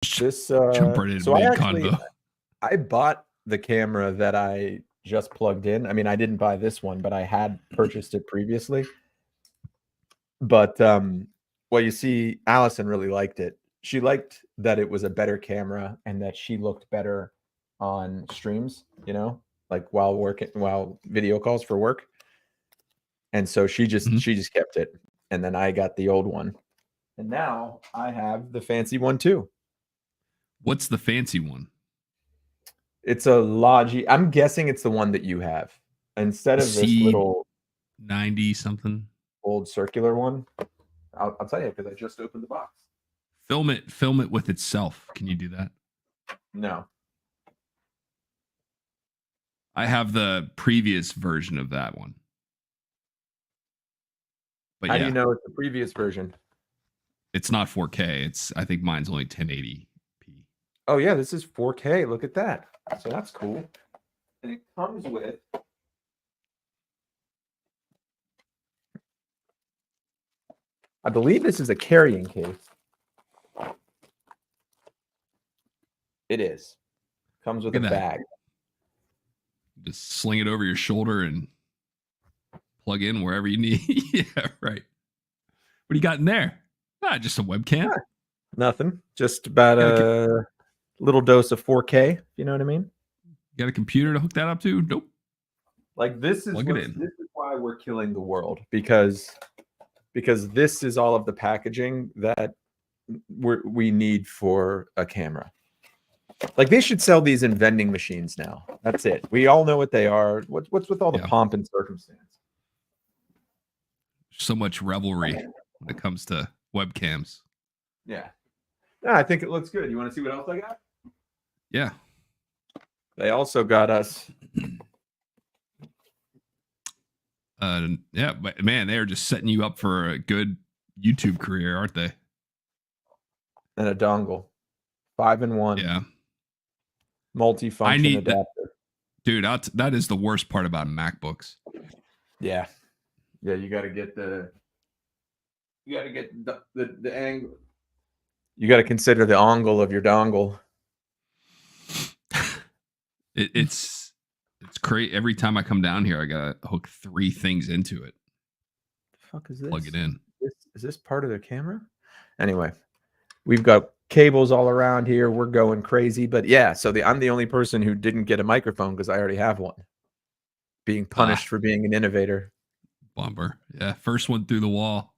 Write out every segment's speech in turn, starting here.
This Jump right in so I mid actually convo. I bought the camera that I just plugged in. I mean, I didn't buy this one, but I had purchased it previously. But well, you see, Allison really liked it. She liked that it was a better camera and that she looked better on streams, like while video calls for work. And so she just Mhm. she just kept it. And then I got the old one. And now I have the fancy one too. What's the fancy one? It's a Logi. I'm guessing it's the one that you have instead The of this little C90 something. old circular one. I'll tell you because I just opened the box. Film it with itself. Can you do that? No. I have the previous version of that one. But How yeah, do you know it's the previous version? it's not 4K. I think mine's only 1080p. Oh yeah, this is 4K. Look at that. So that's cool. And it comes with I believe this is a carrying case. It is. Comes with a bag. Just sling it over your shoulder and plug in wherever you need. Yeah, right. What do you got in there? Just a webcam. Nothing. Just about a little dose of 4K. You know what I mean? You got a computer to hook that up to? Nope. Like this is why we're killing the world because this is all of the packaging that we need for a camera. Like they should sell these in vending machines now. That's it. We all know what they are. What's with all the pomp and circumstance? So much revelry when it comes to webcams. Yeah. Yeah, I think it looks good. You want to see what else I got? Yeah. They also got us. Yeah, but man, they're just setting you up for a good YouTube career, aren't they? And a dongle. 5-in-1. Yeah. Multi-function adapter. Dude, that is the worst part about MacBooks. Yeah. Yeah, you got to get the angle. You got to consider the angle of your dongle. It's great. Every time I come down here, I got to hook 3 things into it. The fuck is this? Plug it in. Is this part of the camera? Anyway, we've got cables all around here. We're going crazy. But yeah, so I'm the only person who didn't get a microphone because I already have one. Being punished for being an innovator. Bummer. Yeah, first one through the wall.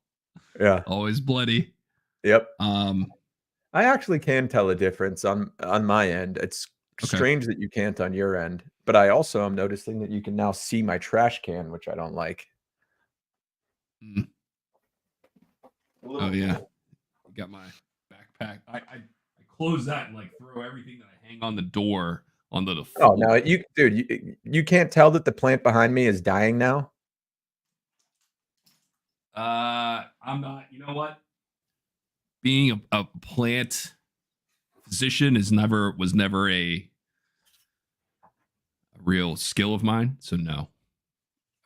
Yeah. Always bloody. Yep. I actually can tell a difference on my end. It's strange that you can't on your end, but I also am noticing that you can now see my trash can, which I don't like. Oh yeah, you got my backpack. I close that and like throw everything that I hang on the door onto the floor. Oh no, you can't tell that the plant behind me is dying now. I'm not. You know what? Being a plant physician was never a real skill of mine. So no,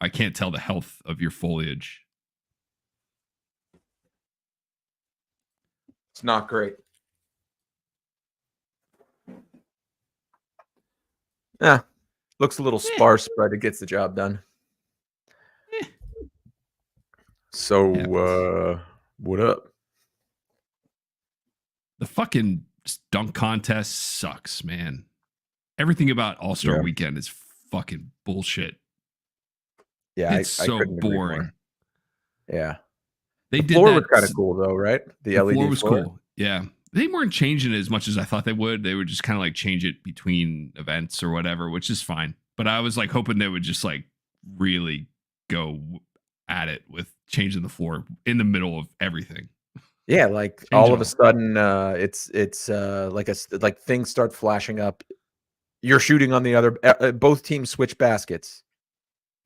I can't tell the health of your foliage. It's not great. Yeah, looks a little sparse, but it gets the job done. So, what up? The fucking dunk contest sucks, man. Everything about All-Star Weekend is fucking bullshit. Yeah, it's so boring. Yeah. The floor was kind of cool though, right? The LED floor was cool. Yeah. They weren't changing it as much as I thought they would. They would just kind of like change it between events or whatever, which is fine. But I was like hoping they would just like really go at it with changing the floor in the middle of everything. Yeah, like all of a sudden it's like things start flashing up. You're shooting on the other both teams switch baskets.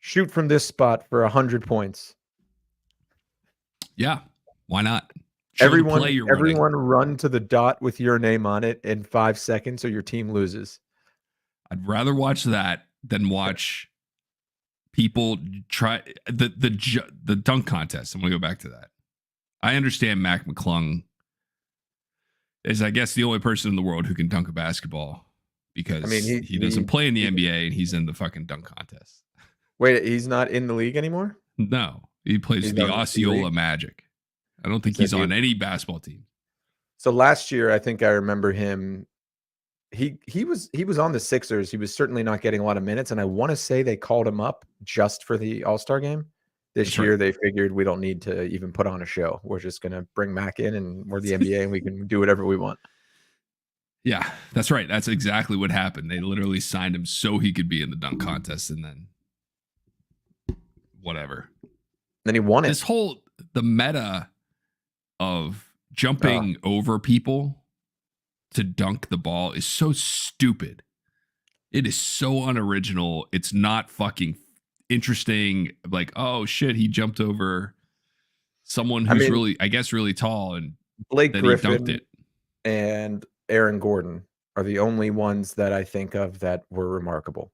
Shoot from this spot for 100 points. Yeah, why not? Everyone run to the dot with your name on it in 5 seconds or your team loses. I'd rather watch that than watch people try the dunk contest. I'm going to go back to that. I understand Mac McClung is, I guess, the only person in the world who can dunk a basketball because I mean, he doesn't play in the NBA and he's in the fucking dunk contest. wait, he's not in the league anymore? No, he plays He's for the on the C Osceola League? Magic. I don't think Is that he's on dude- any basketball team. So last year, I think I remember him. He was on the Sixers. He was certainly not getting a lot of minutes, and I want to say they called him up just for the All-Star game. This That's year, right. they figured we don't need to even put on a show. We're just going to bring Mac in, and we're the NBA, and we can do whatever we want. Yeah, that's right. That's exactly what happened. They literally signed him so he could be in the dunk contest, and then whatever. Then he won it. The meta of jumping over people to dunk the ball is so stupid. It is so unoriginal. It's not fucking interesting. Like, oh shit, he jumped over someone who's really, I guess, really tall, and Blake then Griffin he dunked it. and Aaron Gordon are the only ones that I think of that were remarkable.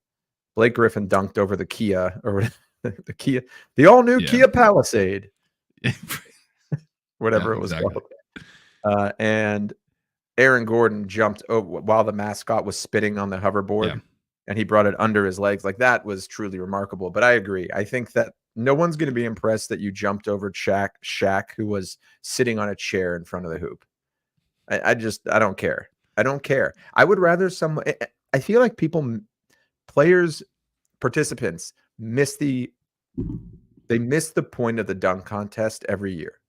Blake Griffin dunked over the Kia, or the all-new Kia Palisade, whatever it was called. And Aaron Gordon jumped over while the mascot was spitting on the hoverboard, and he brought it under his legs. Like, that was truly remarkable. But I agree. I think that no one's going to be impressed that you jumped over Shaq, who was sitting on a chair in front of the hoop. I don't care. I don't care. I would rather I feel like players, participants miss the point of the dunk contest every year.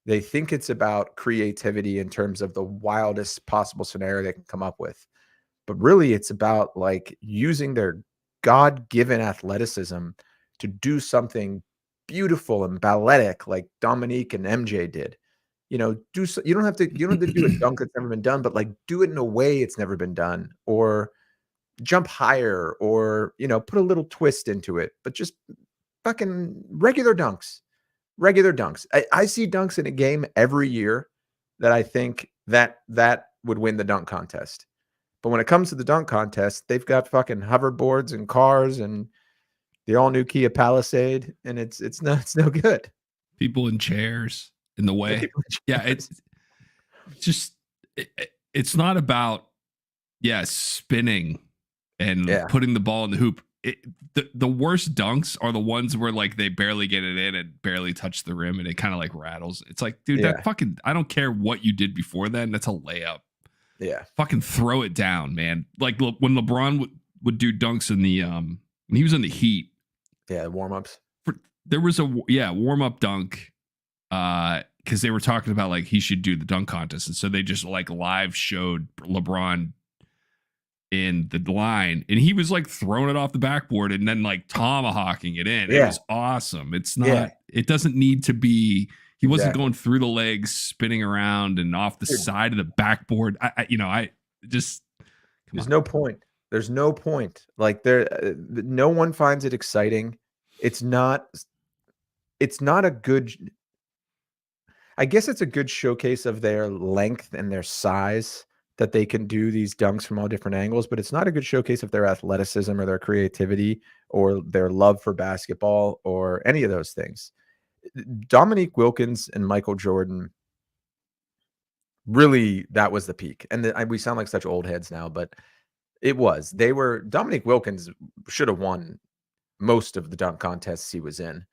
They think it's about creativity in terms of the wildest possible scenario they can come up with. But really, it's about like using their God-given athleticism to do something beautiful and balletic, like Dominique and MJ did. You know, you don't have to do a dunk that's never been done, but like do it in a way it's never been done, or jump higher, or, you know, put a little twist into it, but just fucking regular dunks. I see dunks in a game every year that I think that would win the dunk contest. But when it comes to the dunk contest, they've got fucking hoverboards and cars and the all new Kia Palisade, and it's no good. People in chairs in the way. Yeah, it's not about spinning and putting the ball in the hoop. The worst dunks are the ones where like they barely get it in and barely touch the rim, and it kind of like rattles. It's like, dude, that fucking, I don't care what you did before then. That's a layup. Yeah, fucking throw it down, man. Like when LeBron would do dunks in the when he was in the Heat. Yeah, warm-ups. There was a warm-up dunk because they were talking about like he should do the dunk contest, and so they just like live showed LeBron in the line, and he was like throwing it off the backboard and then like tomahawking it in. It was awesome. It's not. It doesn't need to be. He wasn't going through the legs, spinning around and off the side of the backboard. There's no point. There's no point. Like no one finds it exciting. It's not a good. I guess it's a good showcase of their length and their size, that they can do these dunks from all different angles, but it's not a good showcase of their athleticism or their creativity or their love for basketball or any of those things. Dominique Wilkins and Michael Jordan, really, that was the peak. And we sound like such old heads now, but Dominique Wilkins should have won most of the dunk contests he was in,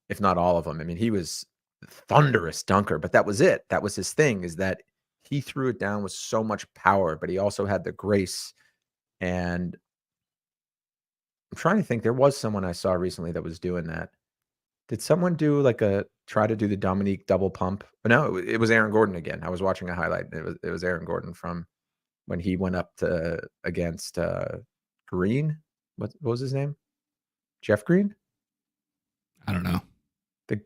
if not all of them. I mean, he was a thunderous dunker, but that was it. That was his thing, is that he threw it down with so much power, but he also had the grace. And I'm trying to think, there was someone I saw recently that was doing that. Did someone try to do the Dominique double pump? No, it was Aaron Gordon again. I was watching a highlight. It was Aaron Gordon from when he went up against Green. What was his name? Jeff Green? I don't know.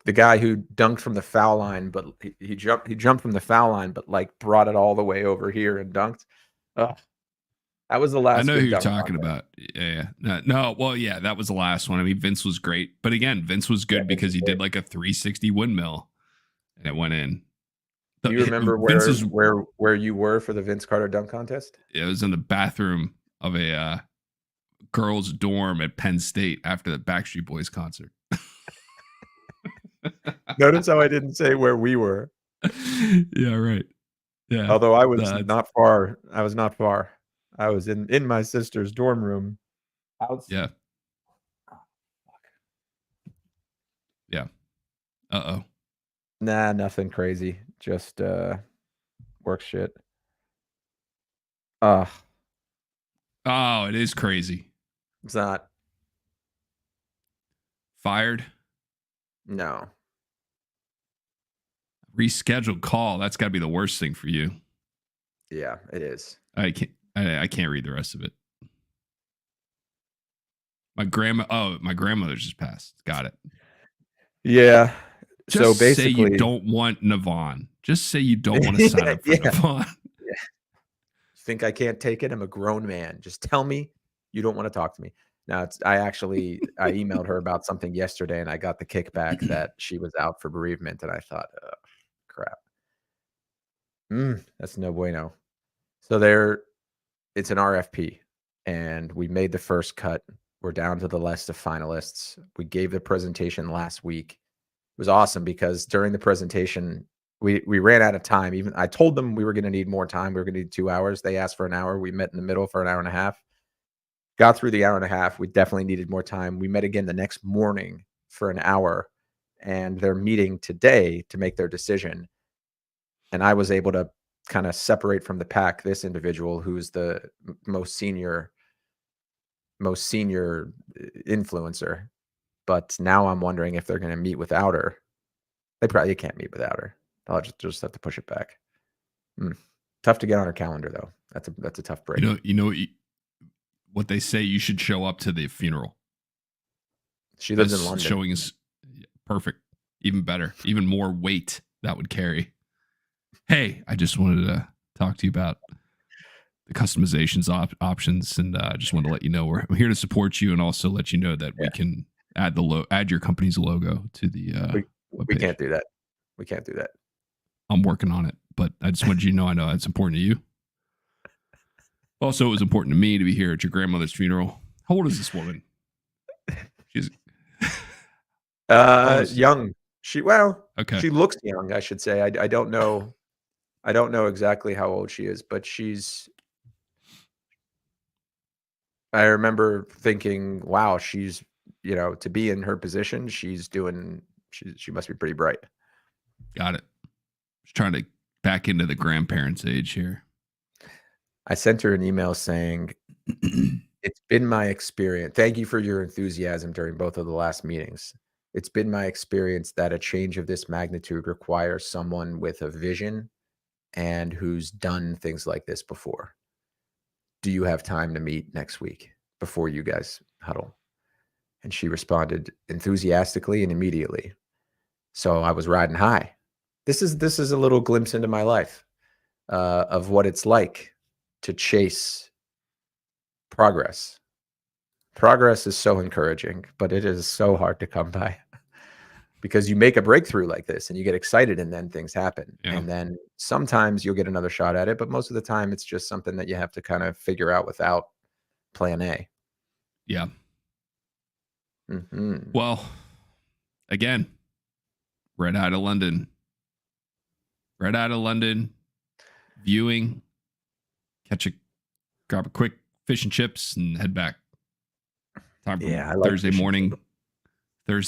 The guy who dunked from the foul line, but he jumped from the foul line, but like brought it all the way over here and dunked. That was the last. I know who you're talking about. Yeah. No. Well, yeah, that was the last one. I mean, Vince was great, but again, Vince was good because he did like a 360 windmill, and it went in. Do you remember where you were for the Vince Carter dunk contest? It was in the bathroom of a girls' dorm at Penn State after the Backstreet Boys concert. Notice how I didn't say where we were. Yeah, right. Yeah. Although I was That's not far. I was not far. I was in my sister's dorm room. yeah. Yeah. Uh-oh. Nah, nothing crazy. Just work shit. Uh Oh, it is crazy. it's not. Fired. No. Rescheduled call. That's got to be the worst thing for you. Yeah, it is. I can't read the rest of it. My grandmother's just passed. Got it. Yeah. Just So say you basically, don't want Navon. Just say you don't want to sign up for yeah. Navon. Yeah. Think I can't take it? I'm a grown man. Just tell me you don't want to talk to me. Now, I emailed her about something yesterday, and I got the kickback that she was out for bereavement, and I thought, oh, crap. That's no bueno. So it's an RFP, and we made the first cut. We're down to the list of finalists. We gave the presentation last week. It was awesome because during the presentation, we ran out of time. Even I told them we were going to need more time. We were going to need 2 hours. They asked for an hour. We met in the middle for an hour and a half. Got through the hour and a half. We definitely needed more time. We met again the next morning for an hour, and they're meeting today to make their decision. And I was able to kind of separate from the pack this individual who's the most senior influencer. But now I'm wondering if they're going to meet without her. They probably can't meet without her. I'll just have to push it back. Tough to get on her calendar though. That's a tough break. You know what they say. You should show up to the funeral. She lives in London. Showing is perfect. Even better. Even more weight that would carry. Hey, I just wanted to talk to you about the customizations options, and I just wanted to let you know I'm here to support you, and also let you know that we can add your company's logo to the. We can't do that. We can't do that. I'm working on it, but I just wanted you to know I know it's important to you. Also, it was important to me to be here at your grandmother's funeral. How old is this woman? She's young. She looks young, I should say. I don't know. I don't know exactly how old she is, but I remember thinking, wow, she's, to be in her position, she must be pretty bright. Got it. Just trying to back into the grandparents' age here. I sent her an email saying, it's been my experience. Thank you for your enthusiasm during both of the last meetings. It's been my experience that a change of this magnitude requires someone with a vision and who's done things like this before. Do you have time to meet next week before you guys huddle? And she responded enthusiastically and immediately. So I was riding high. This is a little glimpse into my life of what it's like to chase progress. Progress is so encouraging, but it is so hard to come by because you make a breakthrough like this and you get excited and then things happen. Yeah. And then sometimes you'll get another shot at it, but most of the time it's just something that you have to kind of figure out without plan A. Yeah. Mm-hmm. Well, again, Red Out of London, viewing, grab a quick fish and chips and head back. Time for Thursday morning. What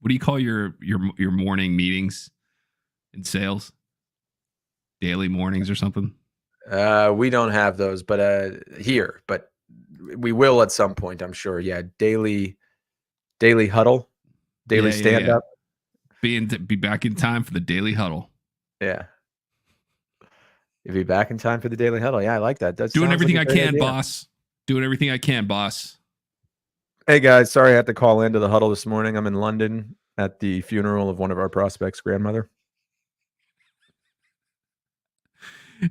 do you call your morning meetings in sales? Daily mornings or something? We don't have those, but here, but we will at some point, I'm sure. Yeah, daily huddle, daily stand up. Be back in time for the daily huddle. Yeah. You'll be back in time for the daily huddle. Yeah, I like that. Doing everything I can, boss. Doing everything I can, boss. Hey guys, sorry I had to call into the huddle this morning. I'm in London at the funeral of one of our prospects' grandmother.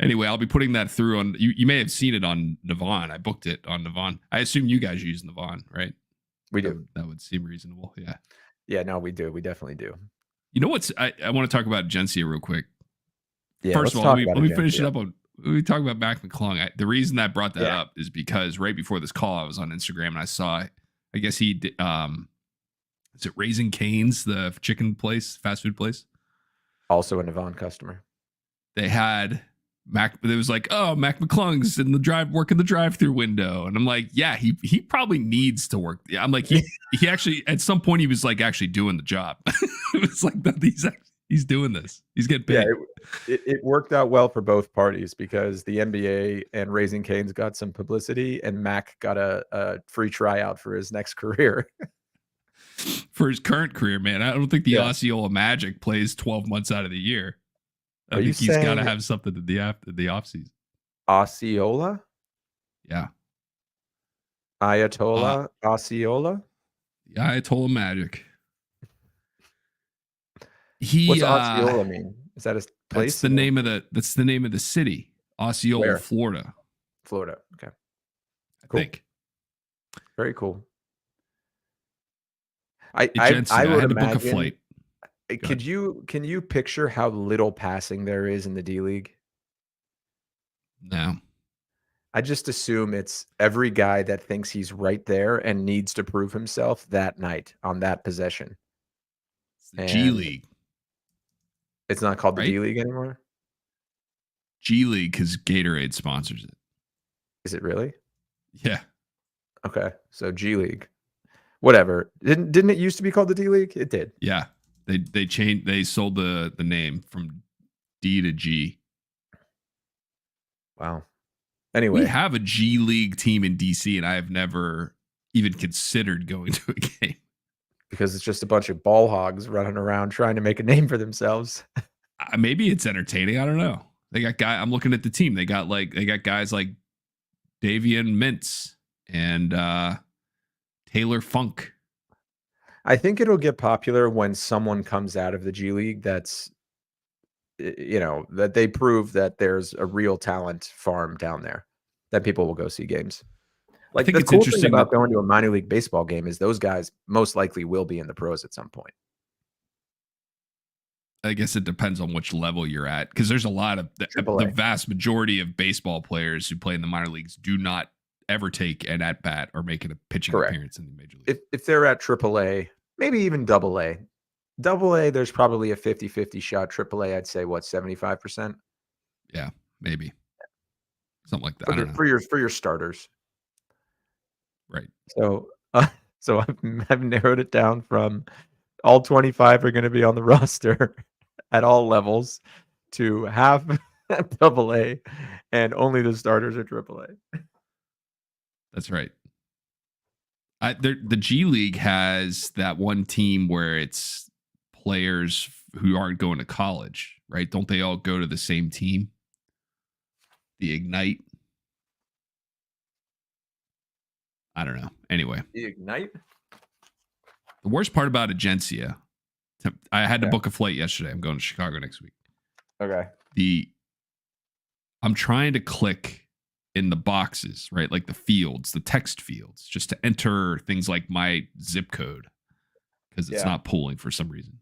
Anyway, I'll be putting that through on you may have seen it on Navon. I booked it on Navon. I assume you guys use Navon, right? We do. That would seem reasonable. Yeah. Yeah, no, we do. We definitely do. You know what's I want to talk about Gencia real quick. Yeah, first of all, let me finish it up on we talk about Mac McClung. The reason that brought that up is because right before this call, I was on Instagram and I saw, I guess he did, is it Raising Cane's, the chicken place, fast food place? Also a Navan customer. They had Mac. It was like, oh, Mac McClung's in the working the drive-through window, and I'm like, yeah, he probably needs to work. Yeah, I'm like, he actually at some point he was like actually doing the job. It was like he's doing this. He's getting paid. Yeah, it worked out well for both parties because the NBA and Raising Cane's got some publicity, and Mac got a free tryout for his next career. For his current career, man, I don't think the Osceola Magic plays 12 months out of the year. I think he's got to have something in the offseason. Osceola? Yeah. Ayatollah Osceola? The Ayatollah Magic. What's Osceola mean? Is that a place? That's the name of the city. Osceola, Florida. Florida. Okay. Cool. I think. Very cool. I would had to book a flight. Can you picture how little passing there is in the D League? No. I just assume it's every guy that thinks he's right there and needs to prove himself that night on that possession. It's the G League. It's not called the D League anymore? G League because Gatorade sponsors it. Is it really? Yeah. Okay. So G League. Whatever. Didn't it used to be called the D League? It did. Yeah. They changed. They sold the name from D to G. Wow. Anyway, we have a G League team in DC, and I have never even considered going to a game because it's just a bunch of ball hogs running around trying to make a name for themselves. Maybe it's entertaining. I don't know. They got I'm looking at the team. They got guys like Davian Mintz and Taylor Funk. I think it'll get popular when someone comes out of the G League that's, that they prove that there's a real talent farm down there, that people will go see games. Like, I think the cool thing about going to a minor league baseball game is those guys most likely will be in the pros at some point. I guess it depends on which level you're at, because there's a lot of the vast majority of baseball players who play in the minor leagues do not ever take an at bat or make a pitching appearance in the major league. If they're at AAA, maybe even AA. AA, there's probably a 50-50 shot. AAA, I'd say 75%. Yeah, maybe something like that. I don't know. For your starters, right? So I've narrowed it down from all 25 are going to be on the roster at all levels to half AA, and only the starters are AAA. That's right. The G League has that one team where it's players who aren't going to college, right? Don't they all go to the same team? The Ignite. I don't know. Anyway. The Ignite? The worst part about Agencia, I had to book a flight yesterday. I'm going to Chicago next week. Okay. I'm trying to click in the boxes, right? Like the fields, the text fields, just to enter things like my zip code because it's not pulling for some reason.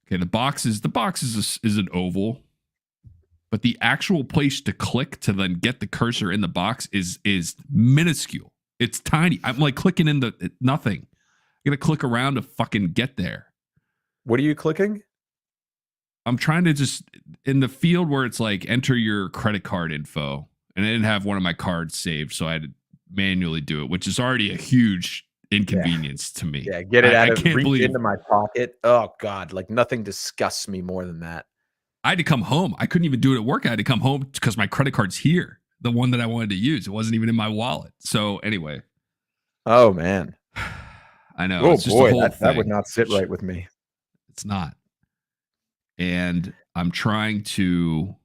Okay, the box is an oval, but the actual place to click to then get the cursor in the box is minuscule. It's tiny. I'm like clicking in nothing. I gotta click around to fucking get there. What are you clicking? I'm trying to just in the field where it's like enter your credit card info, and I didn't have one of my cards saved, so I had to manually do it, which is already a huge inconvenience to me. Yeah, get it out of reach into my pocket. Oh God, like nothing disgusts me more than that. I had to come home. I couldn't even do it at work. I had to come home because my credit card's here, the one that I wanted to use. It wasn't even in my wallet. So anyway. Oh man, I know. Oh it's just boy, a whole that would not sit right with me. It's not. And I'm trying to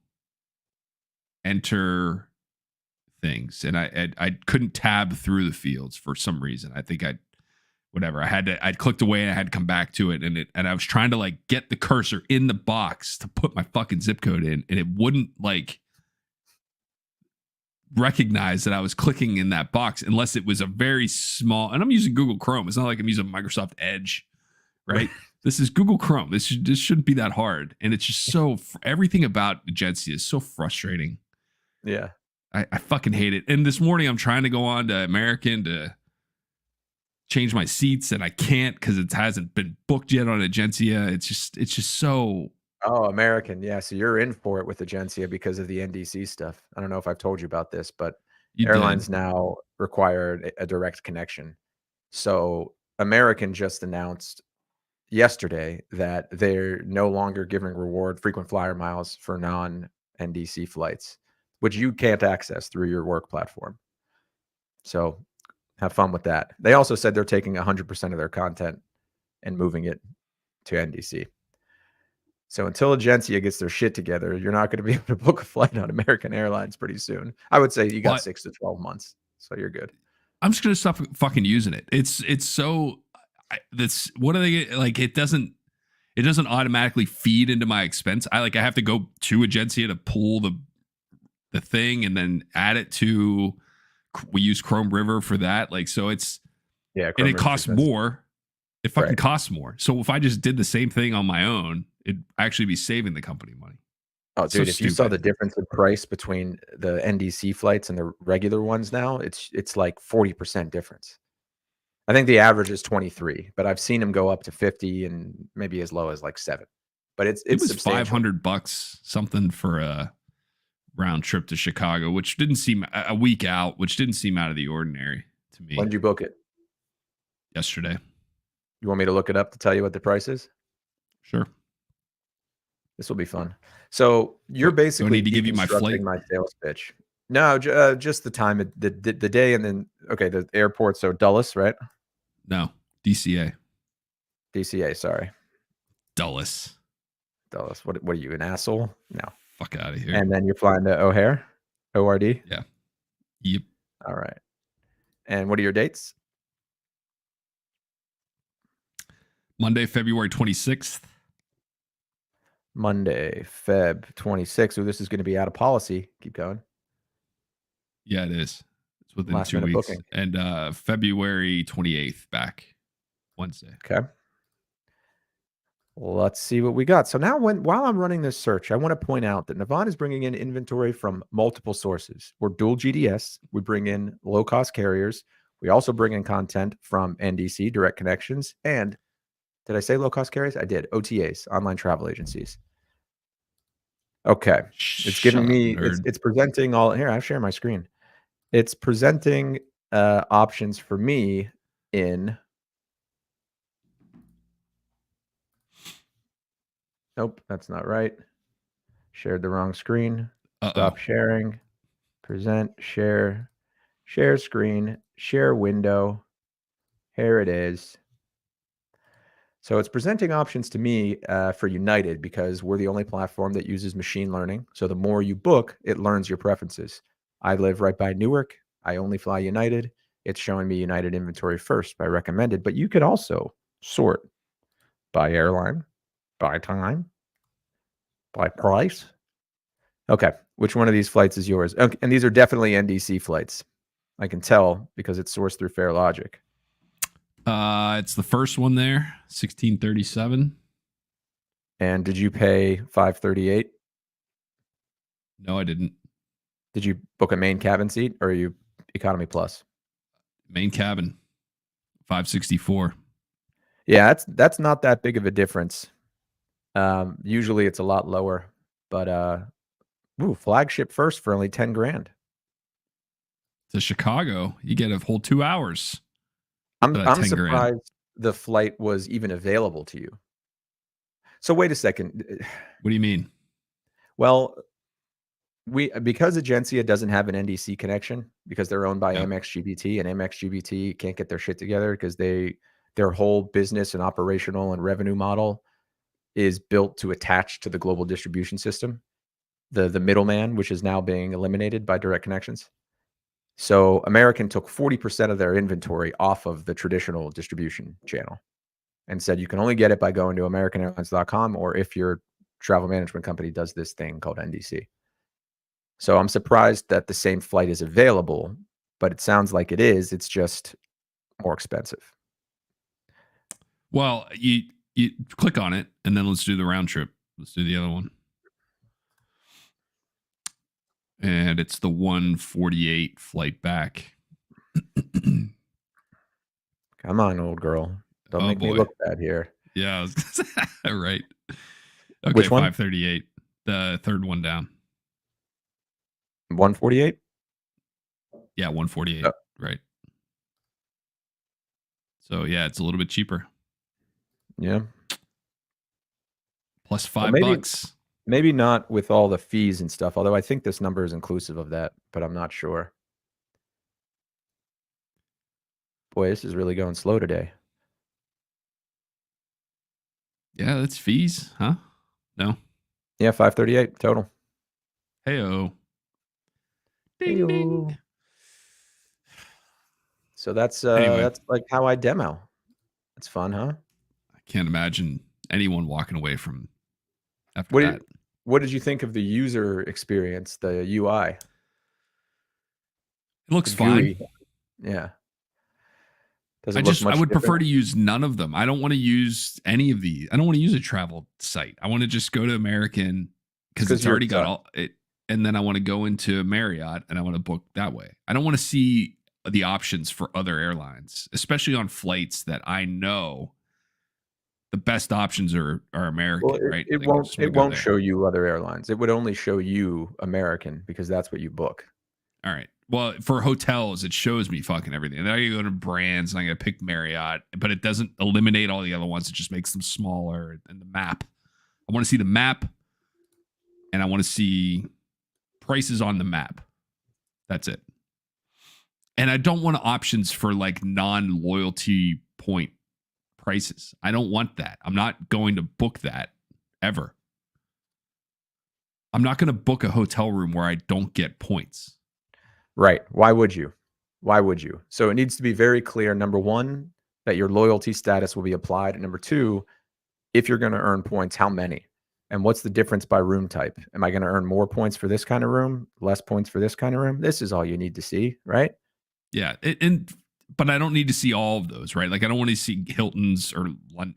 enter things, and I couldn't tab through the fields for some reason. I think I'd clicked away and I had to come back to it, and I was trying to like get the cursor in the box to put my fucking zip code in, and it wouldn't like recognize that I was clicking in that box unless it was a very small, and I'm using Google Chrome. It's not like I'm using Microsoft Edge, right? This is Google Chrome. This shouldn't be that hard. And it's just everything about Agencia is so frustrating. Yeah. I fucking hate it. And this morning I'm trying to go on to American to change my seats and I can't because it hasn't been booked yet on Agencia. It's just so. Oh, American. Yeah. So you're in for it with Agencia because of the NDC stuff. I don't know if I've told you about this, but You airlines did. now require a direct connection. So American just announced yesterday that they're no longer giving frequent flyer miles for non-NDC flights, which you can't access through your work platform. So have fun with that. They also said they're taking 100% of their content and moving it to NDC. So until Agencia gets their shit together, you're not going to be able to book a flight on American Airlines pretty soon. I would say you got But 6 to 12 months, so you're good. I'm just gonna stop fucking using it. It's so. That's what are they like? It doesn't automatically feed into my expense. I have to go to Agencia to pull the thing and then add it to. We use Chrome River for that. So it's Yeah, and Chrome it River's costs expensive. more. It fucking Right. costs more. So if I just did the same thing on my own, it'd actually be saving the company money. Oh, So dude, if you saw the stupid. difference in price between the NDC flights and the regular ones now, it's like 40% difference. I think the average is 23, but I've seen them go up to 50 and maybe as low as like 7. But It it's was substantial. $500 something for a round trip to Chicago, which didn't seem a week out, which didn't seem out of the ordinary to me. When did you book it? Yesterday. You want me to look it up to tell you what the price is? Sure. This will be fun. So you're Do I basically need to give you my flight? deconstructing my sales pitch. No, just the time, the day, and then the airport. So Dulles, right? No, DCA. DCA. Sorry, Dulles. Dulles. What are you, an asshole? No. Fuck out of here. And then you're flying to O'Hare, ORD. Yeah. Yep. All right. And what are your dates? Monday, February 26th. Monday, Feb 26th. So this is going to be out of policy. Keep going. Yeah, it is. It's within Last 2 minute weeks. booking. And February 28th back. Wednesday. Okay. Let's see what we got. So now while I'm running this search, I want to point out that Navan is bringing in inventory from multiple sources. We're dual GDS. We bring in low-cost carriers. We also bring in content from NDC, direct connections. And did I say low-cost carriers? I did. OTAs, online travel agencies. Okay. It's giving me, it's presenting all, here, I share my screen. It's presenting options for me in, nope, that's not right. Shared the wrong screen. Stop sharing. Present, share screen, share window. Here it is. So it's presenting options to me for United because we're the only platform that uses machine learning. So the more you book, it learns your preferences. I live right by Newark. I only fly United. It's showing me United inventory first by recommended, but you could also sort by airline, by time, by price. Okay, which one of these flights is yours? Okay, and these are definitely NDC flights. I can tell because it's sourced through FairLogic. It's the first one there, 1637. And did you pay 538? No, I didn't. Did you book a main cabin seat or are you economy plus? Main cabin, 564. Yeah, that's not that big of a difference. Usually it's a lot lower, but flagship first for only 10 grand. To Chicago, you get a whole 2 hours. I'm surprised the flight was even available to you. So wait a second. What do you mean? Well, because Agencia doesn't have an NDC connection because they're owned by Amex GBT, and Amex GBT can't get their shit together because their whole business and operational and revenue model is built to attach to the global distribution system, the middleman, which is now being eliminated by direct connections. So American took 40% of their inventory off of the traditional distribution channel and said you can only get it by going to AmericanAirlines.com or if your travel management company does this thing called NDC. So I'm surprised that the same flight is available, but it sounds like it is. It's just more expensive. Well, you click on it and then let's do the round trip. Let's do the other one. And it's the 148 flight back. Okay, Come on, old girl. Don't Oh make me boy. look bad here. Yeah, I was right. Okay, Which one? 538. The third one down. 148? Yeah, 148. Right. So yeah, it's a little bit cheaper. Yeah. Plus Well, $5. maybe not with all the fees and stuff, although I think this number is inclusive of that, but I'm not sure. Boy, this is really going slow today. Yeah, that's fees, huh? No. Yeah, 538 total. Heyo. Ding Heyo. ding. So that's Anyway. like how I demo. It's fun, huh? I can't imagine anyone walking away from after What that. what did you think of the user experience, the UI? It looks The fine. GUI? Yeah. Does it look I much would prefer different? to use none of them. I don't want to use any of these. I don't want to use a travel site. I want to just go to American because 'Cause it's you're already got done. all it. And then I want to go into Marriott and I want to book that way. I don't want to see the options for other airlines, especially on flights that I know the best options are American, Well, right? it Like I just want to go won't there. show you other airlines. It would only show you American because that's what you book. All right. Well, for hotels, it shows me fucking everything. And then I go to brands and I gotta pick Marriott, but it doesn't eliminate all the other ones. It just makes them smaller and the map. I want to see the map and I want to see prices on the map. That's it. And I don't want options for like non-loyalty point prices. I don't want that. I'm not going to book that ever. I'm not going to book a hotel room where I don't get points. Right. Why would you? Why would you? So it needs to be very clear, number 1, that your loyalty status will be applied, and number 2, if you're gonna earn points, how many? And what's the difference by room type? Am I gonna earn more points for this kind of room, less points for this kind of room? This is all you need to see, right? Yeah, but I don't need to see all of those, right? Like I don't want to see Hilton's or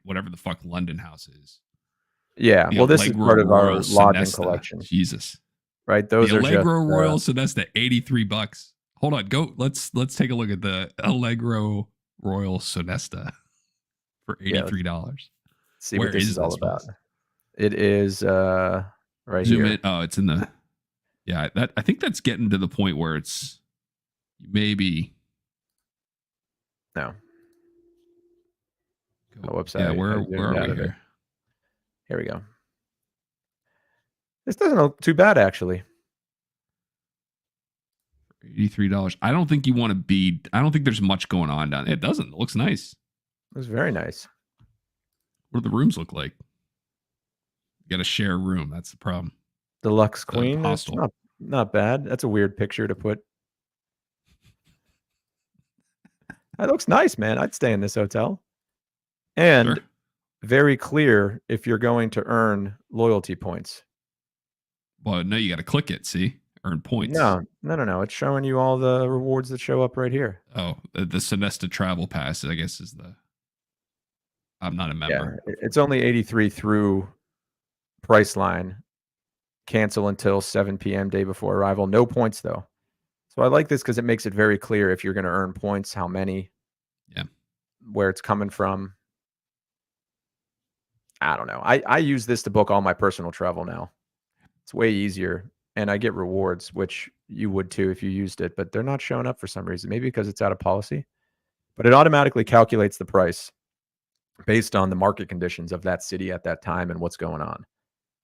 whatever the fuck London House is. Yeah. The Well, this is Allegro part of our Royal lodging Sonesta. collection, Jesus, right? Those the are just Allegro Royal Sonesta, $83. Hold on, go. Let's take a look at the Allegro Royal Sonesta for $83. see Where what this is is all this, about. Wes? It is right Zoom here. in. Oh, it's in the. Yeah, that I think that's getting to the point where it's maybe. No. Go, Oh, whoops. yeah, I where zoomed are out we of it. here? Here we go. This doesn't look too bad, actually. $83. I don't think you want to be. I don't think there's much going on down there. It doesn't. It looks nice. It was very nice. What do the rooms look like? You got to share a room. That's the problem. Deluxe The queen. That's hostel. not bad. That's a weird picture to put. That looks nice, man. I'd stay in this hotel. And Sure. very clear if you're going to earn loyalty points. Well, no, you got to click it. See, earn points. No. It's showing you all the rewards that show up right here. Oh, the Sonesta Travel Pass, I guess, is the. I'm not a member. Yeah, it's only 83 through Priceline. Cancel until 7 p.m. day before arrival. No points though. So I like this because it makes it very clear if you're going to earn points, how many, Yeah, where it's coming from. I don't know. I use this to book all my personal travel now. It's way easier, and I get rewards, which you would too if you used it, but they're not showing up for some reason. Maybe because it's out of policy, but it automatically calculates the price based on the market conditions of that city at that time and what's going on.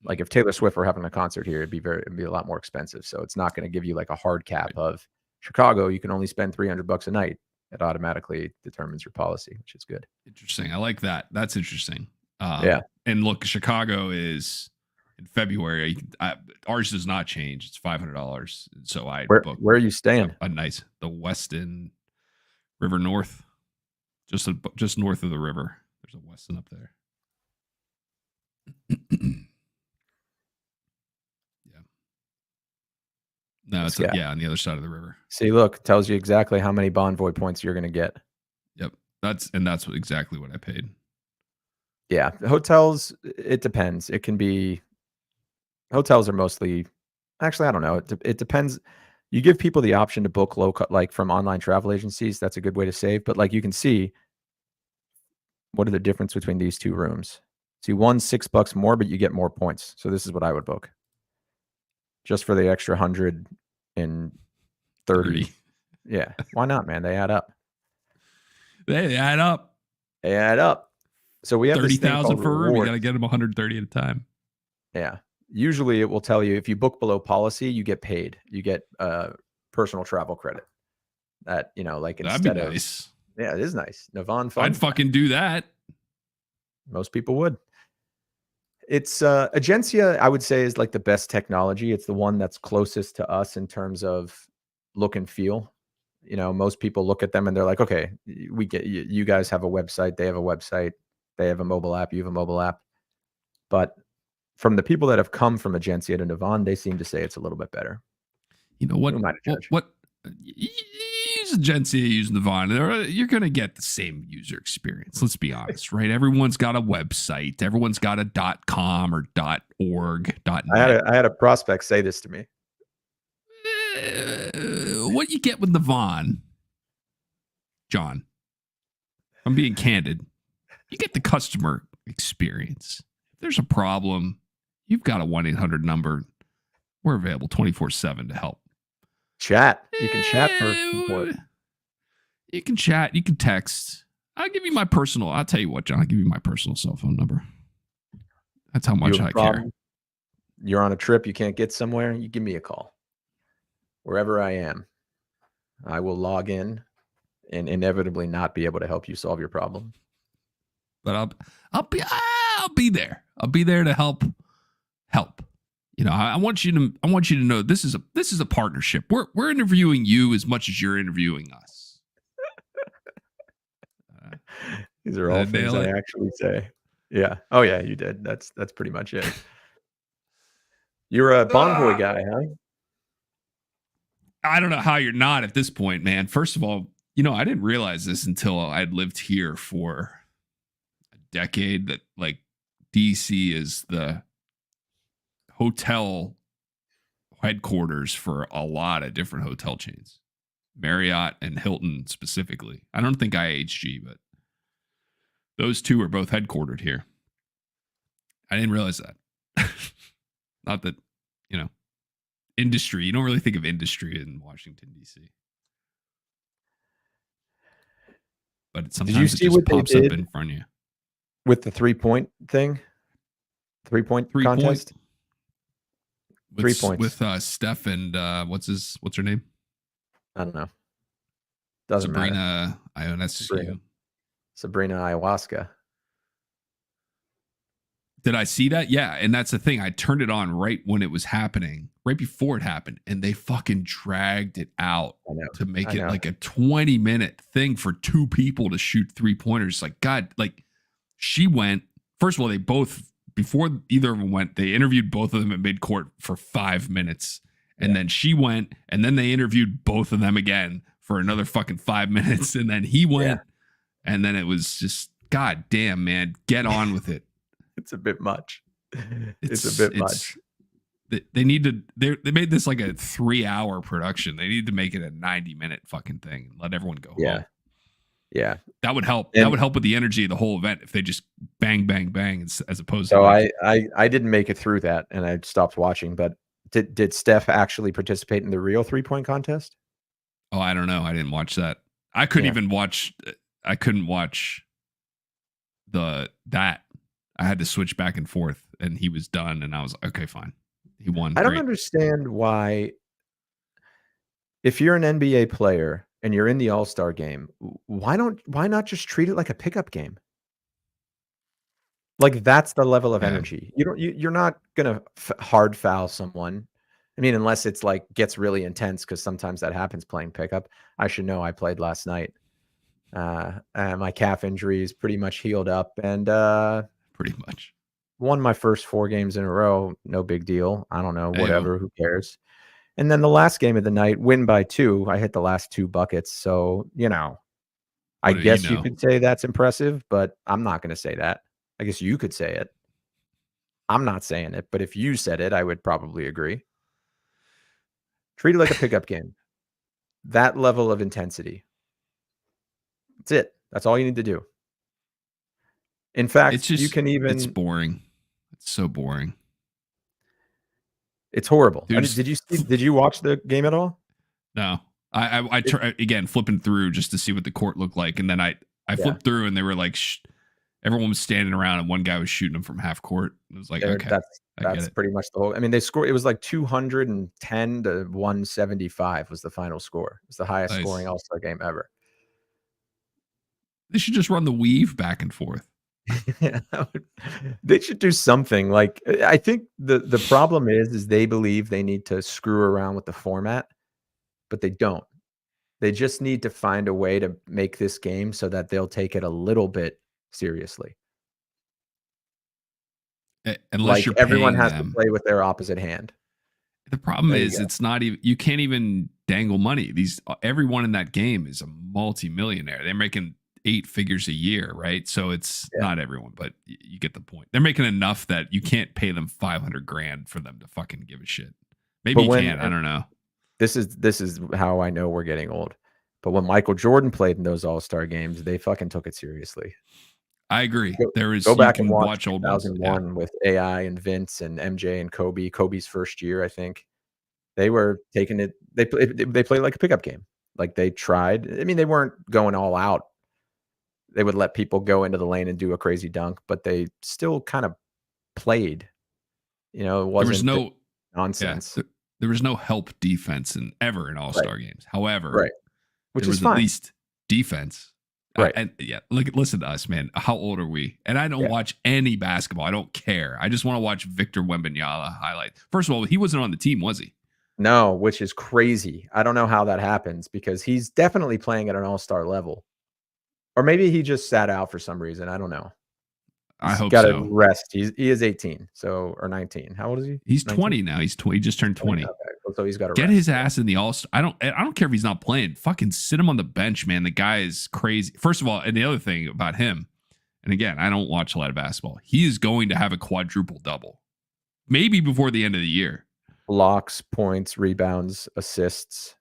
Like if Taylor Swift were having a concert here, it'd be a lot more expensive. So it's not going to give you like a hard cap of Chicago. You can only spend $300 a night. It automatically determines your policy, which is good. interesting. I like that. That's interesting. Yeah. And look, Chicago is in February. Ours does not change. It's $500. So I booked Where are you staying? a nice the Westin River North, just north of the river. There's a Westin up there. Yeah. No, it's on the other side of the river. See, look, tells you exactly how many Bonvoy points you're going to get. Yep. That's exactly what I paid. Yeah, hotels, it depends. It can be hotels are mostly actually, I don't know. It depends. You give people the option to book low cut like from online travel agencies. That's a good way to save. But like you can see, what are the difference between these two rooms? See, one's $6 more, but you get more points. So this is what I would book. Just for the extra 130. 30. Yeah. Why not, man? They add up. They add up. They add up. So we have 30,000 for a room. You rewards. got to get them 130 at a time. Yeah. Usually it will tell you if you book below policy, you get paid. You get personal travel credit. That, you know, like That'd be instead of nice. yeah, it is nice. Navan fun. I'd fucking do that. Most people would. It's Agencia, I would say, is like the best technology. It's the one that's closest to us in terms of look and feel. You know, most people look at them and they're like, okay, we get you guys have a website, they have a website, they have a mobile app, you have a mobile app. But from the people that have come from Agencia to Navan, they seem to say it's a little bit better. You know what? Who am I to judge? What use Agencia, use Navan. You're going to get the same user experience. Let's be honest, right? Everyone's got a website. Everyone's got a .com or .org, .net. I had a prospect say this to me. What you get with Navan, John, I'm being candid. You get the customer experience. If there's a problem, you've got a 1-800 number. We're available 24/7 to help. Chat. You can chat for support. You can chat. You can text. I'll give you my personal. I'll tell you what, John. I'll give you my personal cell phone number. That's how much I care. You're on a trip. You can't get somewhere. You give me a call. Wherever I am, I will log in and inevitably not be able to help you solve your problem. But I'll be there. I'll be there to help. You know, I want you to know this is a partnership. We're interviewing you as much as you're interviewing us. These are all things I actually say. Yeah. Oh yeah, you did. That's pretty much it. You're a Bonvoy guy, huh? I don't know how you're not at this point, man. First of all, you know, I didn't realize this until I'd lived here for a decade that like DC is the hotel headquarters for a lot of different hotel chains. Marriott and Hilton specifically. I don't think IHG, but those two are both headquartered here. I didn't realize that. Not that, you know, industry. You don't really think of industry in Washington, D.C. But sometimes it just pops up in front of you. With the 3-point thing? 3-point contest? 3 points. With Steph and what's her name? I don't know. Doesn't matter. Sabrina Ayahuasca. Did I see that? Yeah, and that's the thing. I turned it on right when it was happening, right before it happened, and they fucking dragged it out to make it like a 20-minute thing for two people to shoot 3-pointers. Like, God, like she went. First of all, they both, before either of them went, they interviewed both of them at midcourt for 5 minutes. And then she went, and then they interviewed both of them again for another fucking 5 minutes. And then he went, and then it was just, God damn, man, get on with it. It's a bit much. It's a bit much. They need to, they made this like a 3-hour production. They need to make it a 90-minute fucking thing and let everyone go home. Yeah. That would help. That would help with the energy of the whole event if they just bang, bang, bang as opposed to. So I didn't make it through that and I stopped watching, but did Steph actually participate in the real 3-point contest? Oh, I don't know. I didn't watch that. I couldn't even watch. I couldn't watch that. I had to switch back and forth and he was done. And I was okay, fine. He won. I don't understand why, if you're an NBA player and you're in the All-Star game, why not just treat it like a pickup game? Like that's the level of energy. You're not going to hard foul someone. I mean, unless it's like gets really intense, because sometimes that happens playing pickup. I should know. I played last night. My calf injury is pretty much healed up and pretty much won my first 4 games in a row. No big deal. I don't know. Whatever. Who cares? And then the last game of the night, win by 2. I hit the last 2 buckets. So, you know, I guess you could say that's impressive, but I'm not going to say that. I guess you could say it. I'm not saying it, but if you said it, I would probably agree. Treat it like a pickup game. That level of intensity. That's it. That's all you need to do. In fact, It's just you can even it's boring. It's so boring. it's horrible. I mean, There's did you watch the game at all? no. I try again flipping through just to see what the court looked like, and then I Yeah. flipped through and they were like everyone was standing around and one guy was shooting them from half court. It was like, okay, I get That's it. pretty much the whole. I mean, they scored. It was like 210 to 175 was the final score. It was the highest Nice. scoring All-Star game ever. They should just run the weave back and forth. Yeah, they should do something. Like I think the problem is they believe they need to screw around with the format, but they don't. They just need to find a way to make this game so that they'll take it a little bit seriously. Unless Like you're everyone paying has them. to play with their opposite hand. The problem There you is go. it's not even you can't even dangle money. Everyone in that game is a multi-millionaire. They're making 8 figures a year, right? So it's not everyone, but you get the point. They're making enough that you can't pay them $500,000 for them to fucking give a shit. Maybe you can. I don't know. This is how I know we're getting old. But when Michael Jordan played in those All-Star games, they fucking took it seriously. I agree. Go back and watch old ones. 2001 with AI and Vince and MJ and Kobe. Kobe's first year, I think. They were taking it. They played like a pickup game. Like they tried. I mean, they weren't going all out. They would let people go into the lane and do a crazy dunk, but they still kind of played. You know, it wasn't nonsense. Yeah, there was no help defense ever in All-Star games. However, Which there is was fine. at least defense. Right. And listen to us, man. How old are we? And I don't watch any basketball. I don't care. I just want to watch Victor Wembanyama highlights. First of all, he wasn't on the team, was he? No, which is crazy. I don't know how that happens because he's definitely playing at an all-star level. Or maybe he just sat out for some reason. I don't know. I hope got so. to rest. He is 18, or 19. How old is he? He's 19? 20 now. He just turned 20. Okay. So he's got to get his ass in the all-star. I don't care if he's not playing. Fucking sit him on the bench, man. The guy is crazy. First of all, and the other thing about him, and again, I don't watch a lot of basketball. He is going to have a quadruple double, maybe before the end of the year. Blocks, points, rebounds, assists.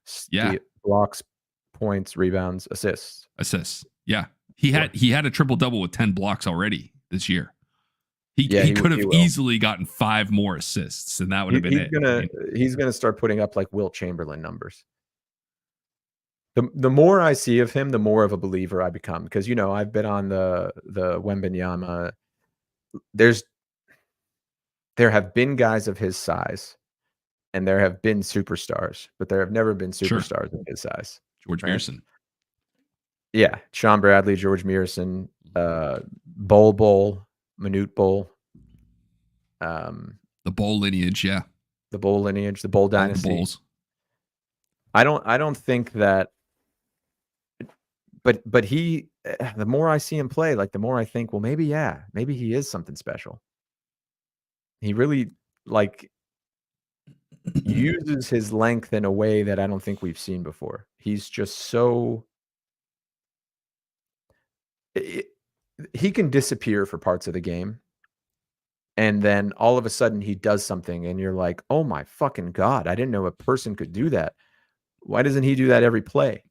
Blocks, points, rebounds, assists. Yeah. He had a triple double with 10 blocks already this year. He could have easily gotten 5 more assists, and that would have been it. He's gonna start putting up like Wilt Chamberlain numbers. The more I see of him, the more of a believer I become. Because I've been on the Wembanyama. There have been guys of his size, and there have been superstars, but there have never been superstars of his size. George Mearson. Yeah, Sean Bradley, George Mearson, Bol, Manute Bol. The Bol lineage, yeah. The Bol lineage, the Bol dynasty. The Bulls. I don't think that, but he, the more I see him play, like the more I think, well, maybe he is something special. He really uses his length in a way that I don't think we've seen before. He's just so, he can disappear for parts of the game. And then all of a sudden he does something and you're like, oh my fucking God, I didn't know a person could do that. Why doesn't he do that every play?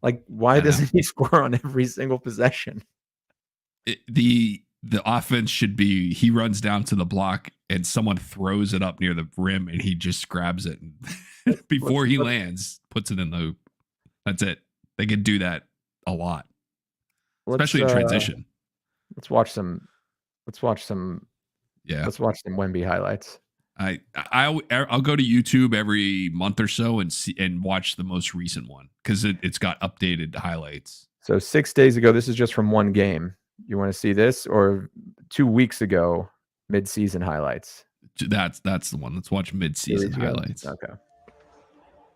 Like, why doesn't he score on every single possession? The offense should be, he runs down to the block and someone throws it up near the rim and he just grabs it and before he lands, puts it in the hoop. That's it. They can do that a lot, especially in transition. Let's watch some Yeah, let's watch some Wemby highlights. I'll go to YouTube every month or so and watch the most recent one because it's got updated highlights. So 6 days ago, this is just from one game. You want to see this, or 2 weeks ago, mid-season highlights? That's the one. Let's watch mid-season highlights. Okay,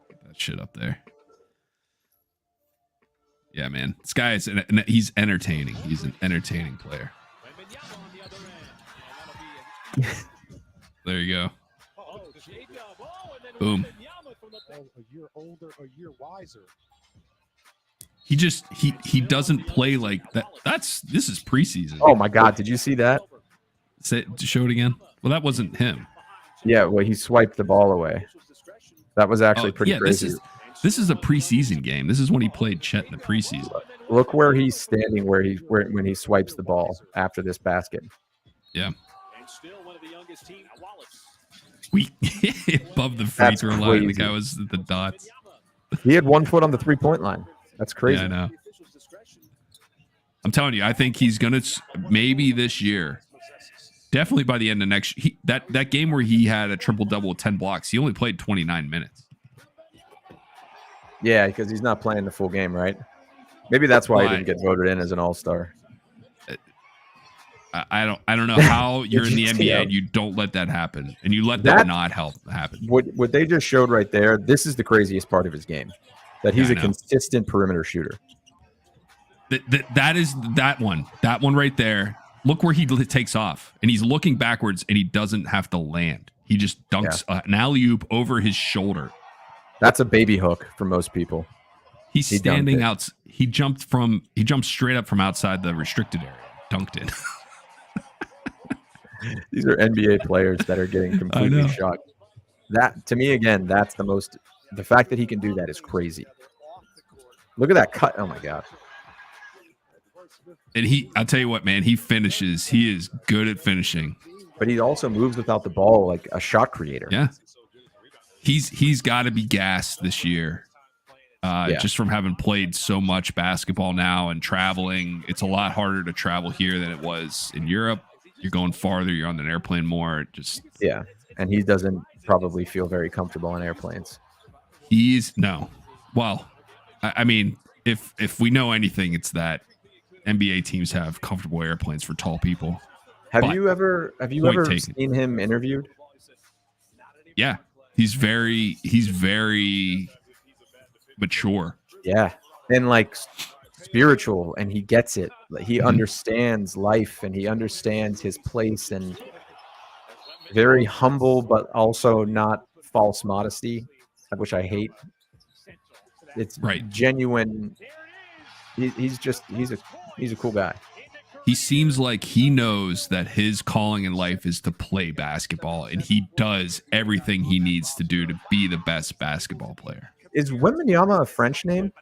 put that shit up there. Yeah, man, this guy is he's entertaining. He's an entertaining player. There you go. Boom. A year older, a year wiser. He doesn't play like that. This is preseason. Oh my God, did you see that? Show it again. Well, that wasn't him. Yeah, well, he swiped the ball away. That was actually pretty crazy. This This is a preseason game. This is when he played Chet in the preseason. Look where he's standing, when he swipes the ball after this basket. Yeah. And still one of the youngest team, Wallace. We above the free That's throw line. The crazy. guy was at the dots. He had 1 foot on the 3-point line. That's crazy. Yeah, I know. I'm telling you, I think he's gonna maybe this year. Definitely by the end of next that game where he had a triple double with 10 blocks, he only played 29 minutes. Yeah, because he's not playing the full game, right? Maybe that's why he Why? didn't get voted in as an all-star. I don't know how you're in the you see NBA how- and you don't let that happen, and you let That- that not happen. What they just showed right there, this is the craziest part of his game. That he's Yeah, a I know. consistent perimeter shooter. That is that one right there. Look where he takes off, and he's looking backwards, and he doesn't have to land. He just dunks an alley-oop over his shoulder. That's a baby hook for most people. He's He dunked standing it. out. He jumped straight up from outside the restricted area, dunked it. These are NBA players that are getting completely know. shot. That, to me, again, that's the fact that he can do that is crazy. Look at that cut. Oh, my God. And I'll tell you what, man, he finishes. He is good at finishing. But he also moves without the ball like a shot creator. Yeah. He's got to be gassed this year. Just from having played so much basketball now and traveling. It's a lot harder to travel here than it was in Europe. You're going farther. You're on an airplane more. Yeah. And he doesn't probably feel very comfortable on airplanes. No. Well, I mean, if we know anything, it's that NBA teams have comfortable airplanes for tall people. Have But- you ever Point taken. seen him interviewed? Yeah, he's very mature. Yeah. And like spiritual, and he gets it. Like, he understands life and he understands his place, and very humble, but also not false modesty, which I hate. It's Right. genuine. He's a cool guy. He seems like he knows that his calling in life is to play basketball, and he does everything he needs to do to be the best basketball player. Is Wembanyama a French name?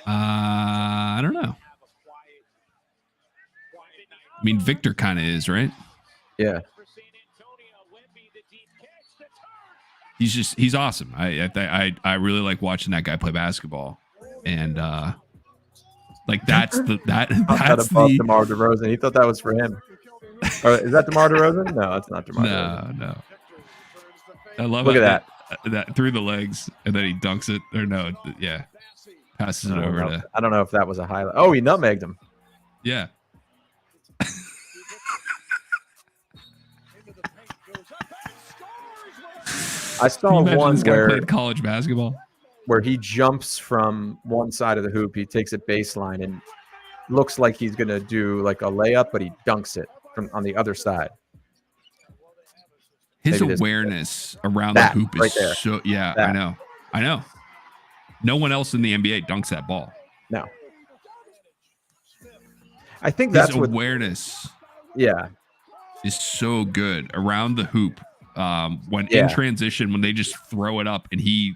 I don't know. I mean, Victor kind of is, right? Yeah. He's awesome. I really like watching that guy play basketball, and that's That's the DeMar DeRozan. He thought that was for him. Or is that DeMar DeRozan? No, it's not DeMar DeRozan. no. I love Look at that through the legs, and then he dunks it. Or no, yeah, passes it over to I don't know if that was a highlight. Oh, he nutmegged him. yeah. I Can saw you imagine one this guy where played college basketball? he jumps from one side of the hoop. He takes it baseline and looks like he's gonna do like a layup, but he dunks it from on the other side. His Maybe this- awareness around That, the hoop is right there. so yeah. That. I know. No one else in the NBA dunks that ball. No, I think His that's what. awareness Yeah, is so good around the hoop. When Yeah. in transition, when they just throw it up and he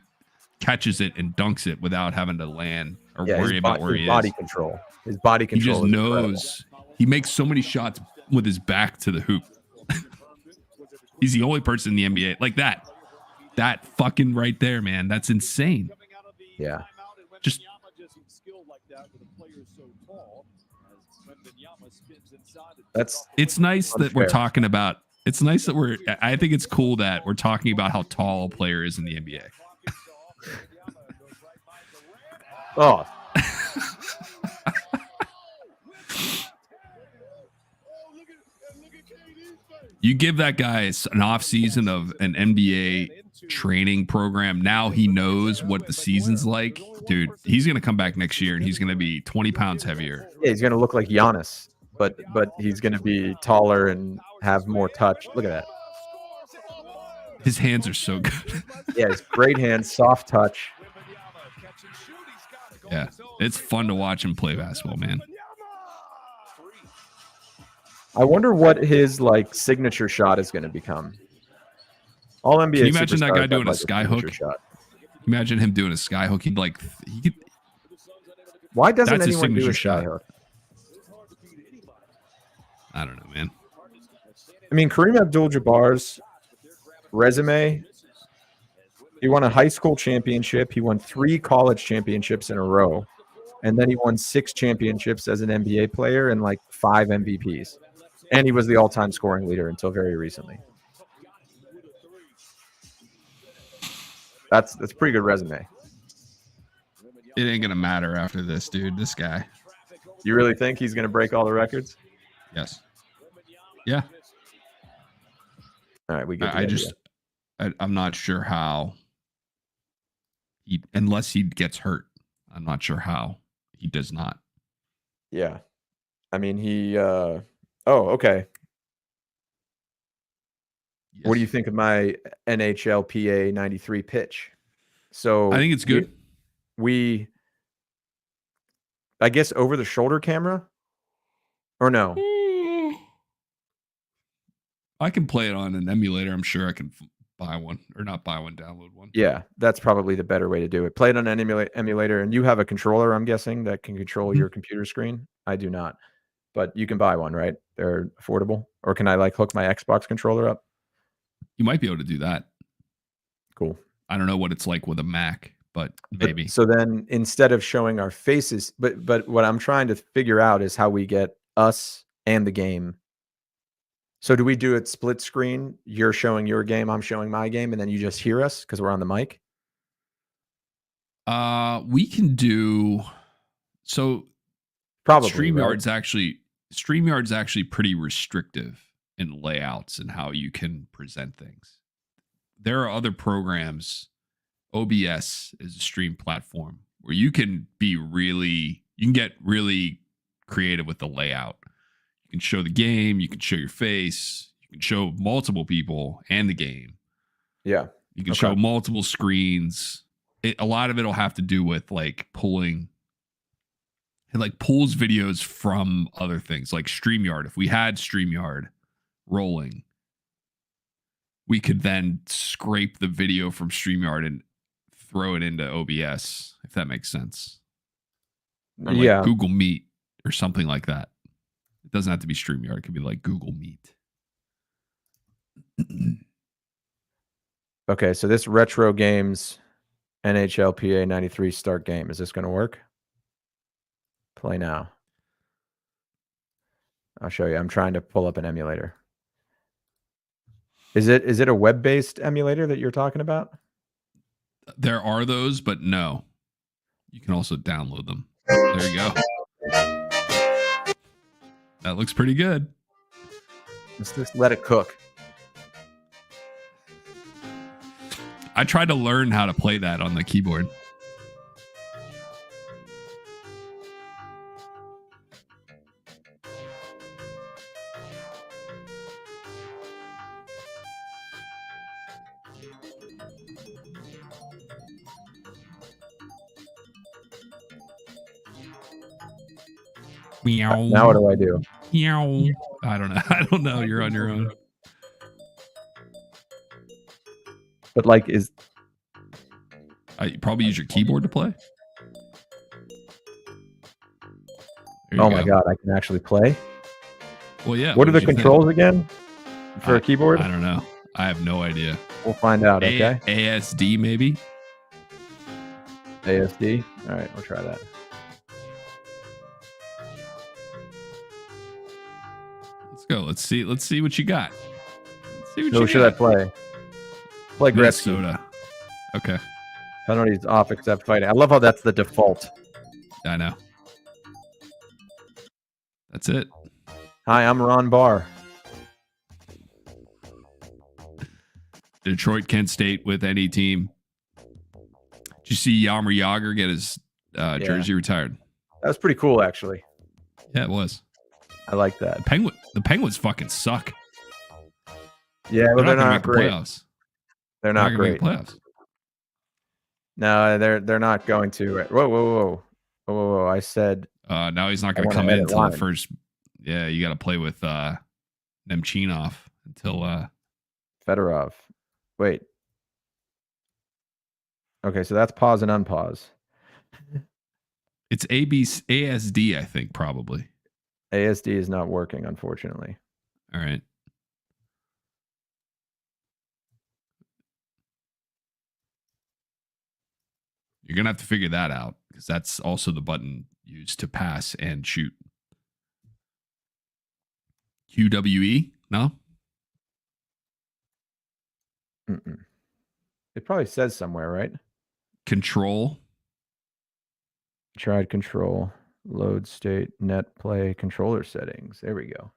catches it and dunks it without having to land or yeah. worry about where his he body is. control. His body He control. just is incredible. knows. He makes so many shots with his back to the hoop. He's the only person in the NBA like that. That fucking right there, man. That's insane. Yeah. Just That's it's nice that we're Unfair. talking about. It's nice that I think it's cool that we're talking about how tall a player is in the NBA. oh. You give that guy an off season of an NBA training program. Now he knows what the season's like. Dude, he's going to come back next year and he's going to be 20 pounds heavier. Yeah, he's gonna look like Giannis, but he's gonna be taller and have more touch. Look at that. His hands are so good. Yeah, his great hands, soft touch. Yeah. It's fun to watch him play basketball, man. I wonder what his like signature shot is going to become. All NBA. Can you imagine that superstars guy have, doing a like, sky signature hook? shot. Can Imagine him doing a sky hook. He could. Why doesn't That's his anyone do a signature sky shot. hook? I don't know, man. I mean, Kareem Abdul-Jabbar's resume, he won a high school championship. He won 3 college championships in a row. And then he won 6 championships as an NBA player and like 5 MVPs. And he was the all-time scoring leader until very recently. That's a pretty good resume. It ain't gonna matter after this, dude. This guy. You really think he's going to break all the records? Yes. Yeah. All right, we get the idea. I'm not sure how. Unless he gets hurt, I'm not sure how he does not. Yeah. I mean, okay. Yes. What do you think of my NHLPA 93 pitch? So I think it's good. I guess over the shoulder camera or no? I can play it on an emulator. I'm sure I can buy one or not buy one, download one. Yeah, that's probably the better way to do it. Play it on an emulator, and you have a controller, I'm guessing, that can control your computer screen. I do not, but you can buy one, right? They're affordable. Or can I like hook my Xbox controller up? You might be able to do that. Cool. I don't know what it's like with a Mac, but maybe. So then instead of showing our faces, but what I'm trying to figure out is how we get us and the game. So do we do it split screen? You're showing your game, I'm showing my game, and then you just hear us because we're on the mic? We can do so. Probably. StreamYard's actually pretty restrictive in layouts and how you can present things. There are other programs. OBS is a stream platform where you can get really creative with the layout. You can show the game, you can show your face, you can show multiple people and the game. Yeah. You can show multiple screens. A lot of it'll have to do with like pulling. It like pulls videos from other things like StreamYard. If we had StreamYard rolling, we could then scrape the video from StreamYard and throw it into OBS, if that makes sense. Or like Google Meet or something like that. It doesn't have to be StreamYard. It could be like Google Meet. Okay, so this Retro Games NHLPA 93 start game, is this going to work? Play now. I'll show you. I'm trying to pull up an emulator. Is it a web-based emulator that you're talking about? There are those, but no. You can also download them. There you go. That looks pretty good. Let's just let it cook. I tried to learn how to play that on the keyboard. Meow. Now what do I do? Meow. I don't know. I don't know. You're on your own. But like, you probably use your keyboard to play. Oh my God, I can actually play? Well, yeah. What are the controls again for a keyboard? I don't know. I have no idea. We'll find out, okay? ASD maybe? ASD? All right, we'll try that. Let's go. Let's see what you got. Who should I play? Play Gretzky. Minnesota. Okay. Penalties off except fighting. I love how that's the default. I know. That's it. Hi, I'm Ron Barr. Detroit, Kent State with any team. Did you see Jaromir Jagr get his jersey retired? That was pretty cool, actually. Yeah, it was. I like that. The Penguins fucking suck. Yeah, but they're not great. Playoffs. They're not great. Playoffs. No, they're not going to. Whoa! I said. Now he's not going to come in until the first. Yeah, you got to play with Nemchinov until Fedorov. Wait. Okay, so that's pause and unpause. It's ASD, I think, probably. ASD is not working, unfortunately. All right. You're going to have to figure that out because that's also the button used to pass and shoot. QWE? No? Mm-mm. It probably says somewhere, right? Control. Tried control, load state, net play, controller settings. There we go.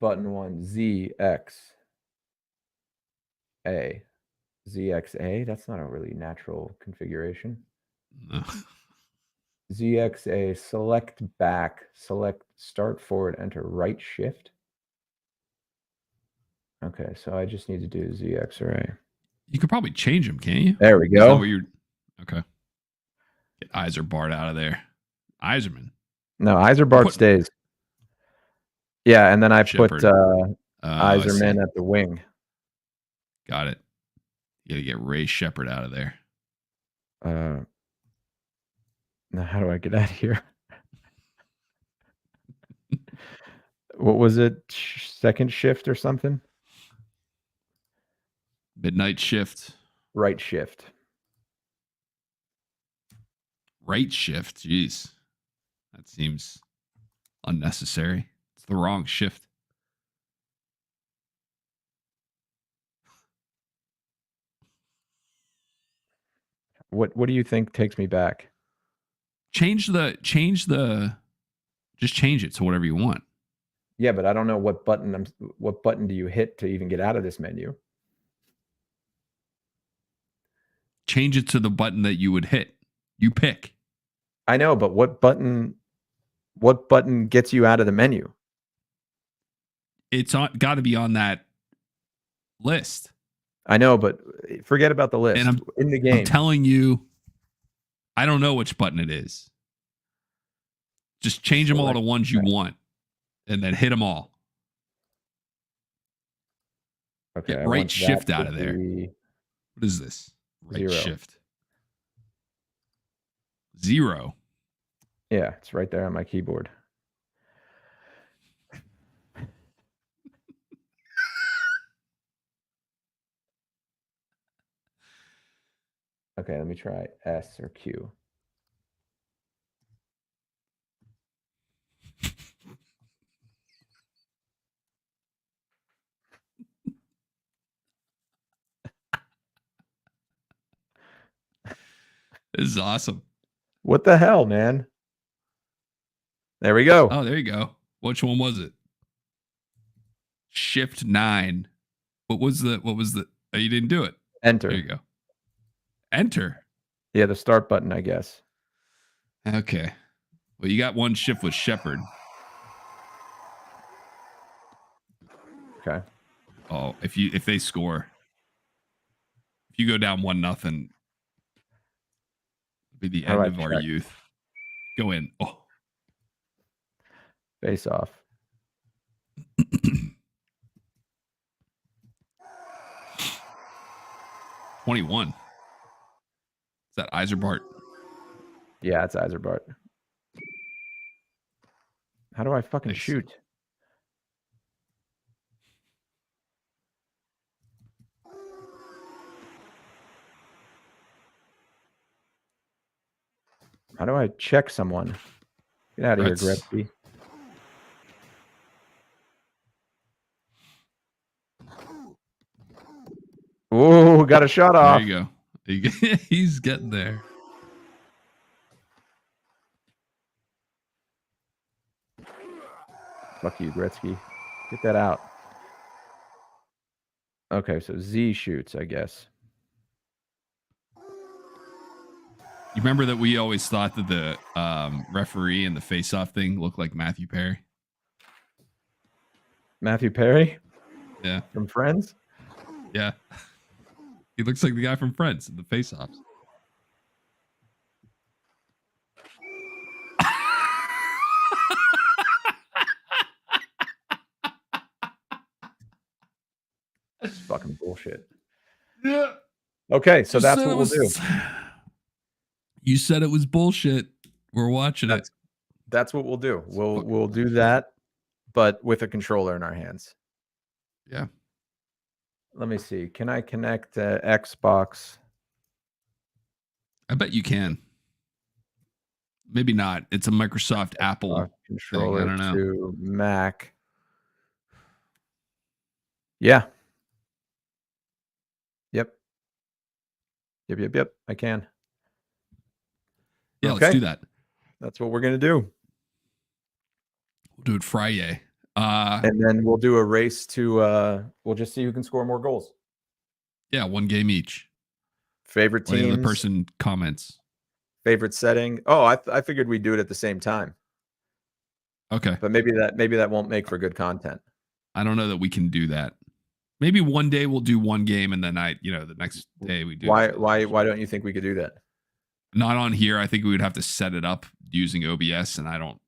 Button 1, ZX A. ZXA? That's not a really natural configuration. No. ZXA, select back, select start forward, enter right shift. Okay, so I just need to do ZXRA. You could probably change them, can't you? There we Is that go. what you're... Okay. Get Bart out of there. Iserman. No, Iserbart Put- stays. Yeah, and then I Shepard. put I see. Iserman at the wing. Got it. You got to get Ray Shepard out of there. Now how do I get out of here? What was it? Second shift or something? Midnight shift. Right shift. Right shift. Jeez. That seems unnecessary. It's the wrong shift. What do you think takes me back? Just change it to whatever you want. Yeah, but I don't know what button do you hit to even get out of this menu? Change it to the button that you would hit. You pick. I know, but what button gets you out of the menu? It's got to be on that list. I know, but forget about the list. And in the game. I'm telling you, I don't know which button it is. Just change them all to ones you want and then hit them all. Okay. Get right shift out of there. What is this? Right 0. shift. 0. Yeah, it's right there on my keyboard. Okay, let me try S or Q. This is awesome. What the hell, man? There we go. Oh, there you go. Which one was it? Shift 9. What was the oh, you didn't do it. Enter. There you go. Enter. Yeah, the start button, I guess. Okay. Well, you got one shift with Shepard. Okay. Oh, if they score. If you go down 1-0, it'll be the end of our youth. Go in. Oh. Face off. 21. Is that Iserbart? Yeah, it's Iserbart. How do I fucking Nice. shoot? How do I check someone? Get out of here, Gretzky. Ooh, got a shot off. There you go. He's getting there. Fuck you, Gretzky. Get that out. Okay, so Z shoots, I guess. You remember that we always thought that the referee and the face-off thing looked like Matthew Perry? Matthew Perry? Yeah. From Friends? Yeah. He looks like the guy from Friends in the face-offs. It's fucking bullshit. Yeah. Okay, so You that's said what it we'll do. was- You said it was bullshit. We're watching it. That's what we'll do. We'll do that, but with a controller in our hands. Yeah. Let me see. Can I connect Xbox? I bet you can. Maybe not. It's a Microsoft Apple thing. I controller don't know. to Mac? Yeah. Yep. Yep. I can. Yeah, Okay. let's do that. That's what we're gonna do. We'll do it Friday. And then we'll do a race to we'll just see who can score more goals. Yeah, one game each. Favorite Or the other teams, person comments. favorite setting. Oh, I figured we'd do it at the same time. Okay. But maybe that won't make for good content. I don't know that we can do that. Maybe one day we'll do one game and then the next day we do. Why don't you think we could do that? Not on here. I think we would have to set it up using OBS, and I don't.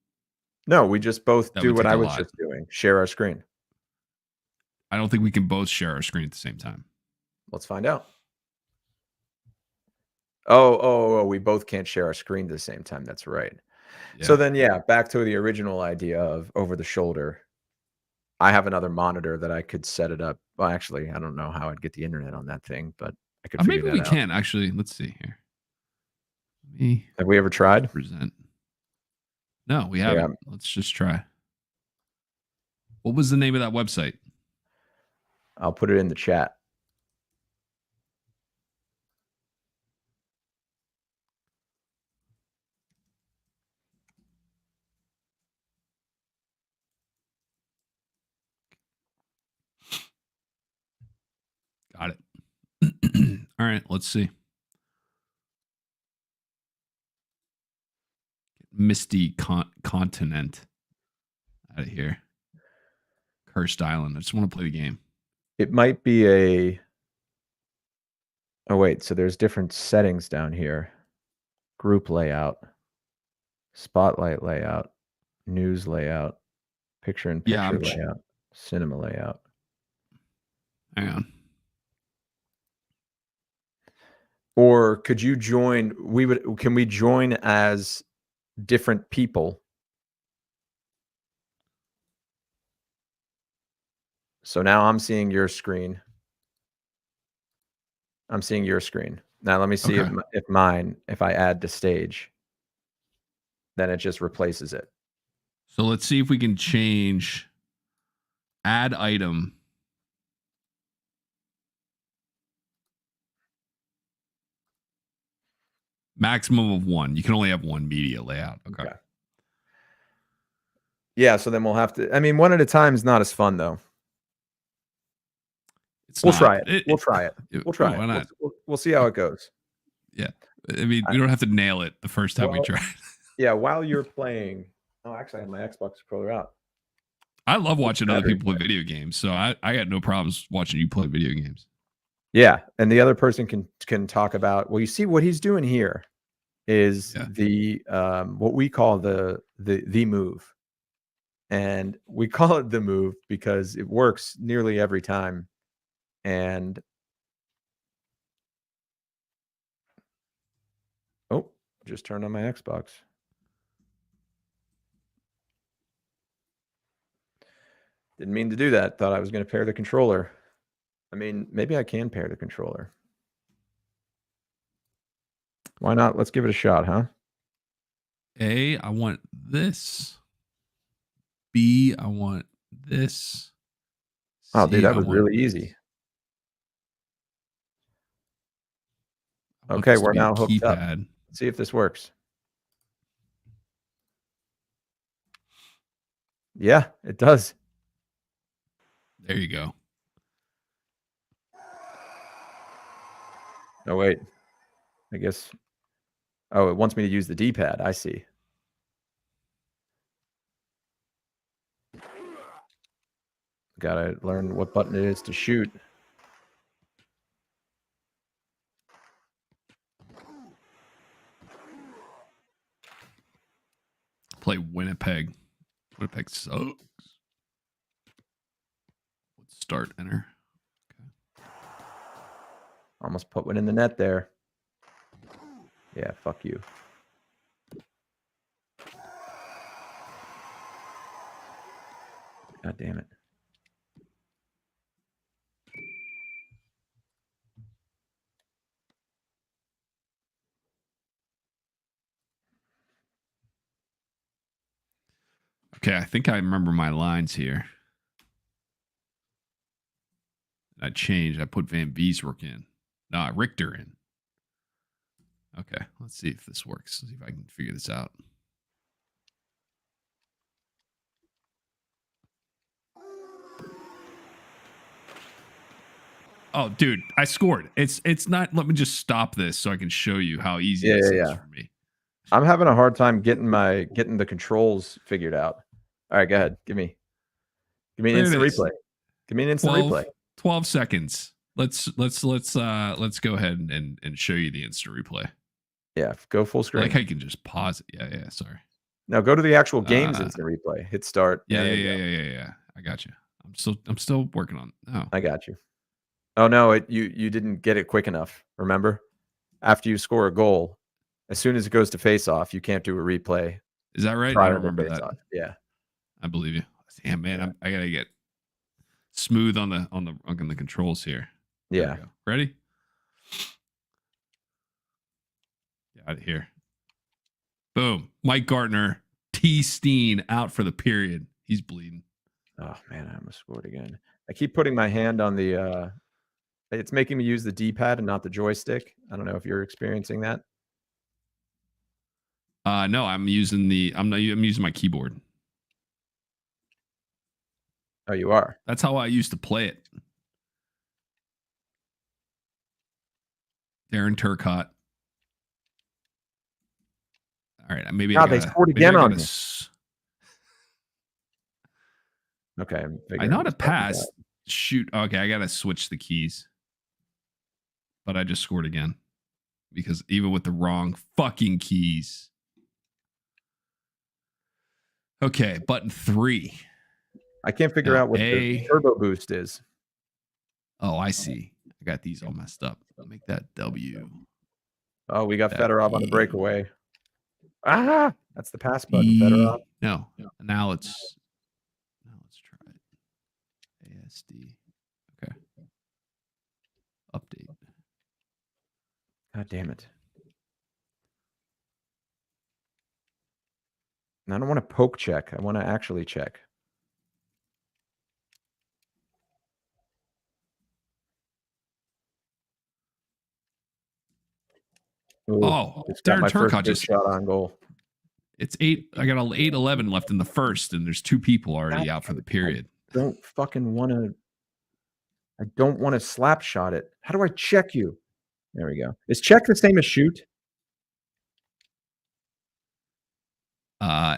No, we just both That do would what take I a was lot. just doing. Share our screen. I don't think we can both share our screen at the same time. Let's find out. Oh, we both can't share our screen at the same time. That's right. Yeah. So then, yeah, back to the original idea of over the shoulder. I have another monitor that I could set it up. Well, actually, I don't know how I'd get the internet on that thing, but I could figure Maybe that we out. can actually. Let's see here. Have we ever tried? Present. No, we haven't. Yeah. Let's just try. What was the name of that website? I'll put it in the chat. Got it. All right, let's see. Misty Continent out of here. Cursed Island. I just want to play the game. It might be a. Oh, wait. So there's different settings down here. Group layout, spotlight layout, news layout, picture in picture layout, cinema layout. Hang on. Or could you join? Can we join as different people? So now I'm seeing your screen. I'm seeing your screen. Now let me see if I add to stage, then it just replaces it. So let's see if we can change add item. Maximum of one. You can only have one media layout. Okay. Yeah, so then we'll have to. I mean, one at a time is not as fun though. We'll try it. We'll try it. We'll try it. Why not? We'll see how it goes. Yeah. I mean, we don't have to nail it the first time we try. Yeah, while you're playing. Oh, actually, I have my Xbox controller out. I love watching other people play video games, so I got no problems watching you play video games. Yeah, and the other person can talk about. Well, you see what he's doing here is the what we call the move, and we call it the move because it works nearly every time. And oh, just turned on my Xbox. Didn't mean to do that. Thought I was going to pair the controller. I mean, maybe I can pair the controller. Why not? Let's give it a shot, huh? A, I want this. B, I want this. Oh, dude, that was really easy. Okay, we're now hooked up. Let's see if this works. Yeah, it does. There you go. Oh, wait. I guess. Oh, it wants me to use the D-pad. I see. Gotta learn what button it is to shoot. Play Winnipeg. Winnipeg sucks. Let's start enter. Okay. Almost put one in the net there. Yeah, fuck you. God damn it. Okay, I think I remember my lines here. I changed. I put Van Beeswork in. No, Richter in. Okay, let's see if this works. Let's see if I can figure this out. Oh, dude, I scored. It's not. Let me just stop this so I can show you how easy this is for me. I'm having a hard time getting the controls figured out. All right, go ahead. Give me an instant replay. Give me an instant replay. 12 seconds. Let's go ahead and show you the instant replay. Yeah, go full screen. Like how you can just pause it. Yeah. Sorry. Now go to the actual game's instant replay. Hit start. Yeah. I got you. I'm still working on it. Oh. I got you. Oh no, you didn't get it quick enough. Remember, after you score a goal, as soon as it goes to face off, you can't do a replay. Is that right? I don't remember that. Off. Yeah, I believe you. Damn man, yeah. I gotta get smooth on the controls here. Yeah. Ready? Out of here. Boom. Mike Gartner, T. Steen out for the period. He's bleeding. Oh man, I almost scored again. I keep putting my hand on the. It's making me use the D-pad and not the joystick. I don't know if you're experiencing that. No, I'm using I'm using my keyboard. Oh, you are? That's how I used to play it. Darren Turcotte. All right, maybe they scored again on me. Okay, I know how to pass. Shoot. Okay, I gotta switch the keys. But I just scored again because even with the wrong fucking keys. Okay, button 3. I can't figure out what the turbo boost is. Oh, I see. I got these all messed up. I'll make that W. Oh, we got Fedorov on the breakaway. Ah, that's the pass button. Fedorov. No. Now let's try it. ASD. Okay. Update. God damn it. And I don't want to poke check. I want to actually check. Ooh, Darren Turcotte just shot on goal. It's 8. I got 8-11 left in the first, and there's 2 people already out for the period. I don't want to slap shot it. How do I check you? There we go. Is check the same as shoot?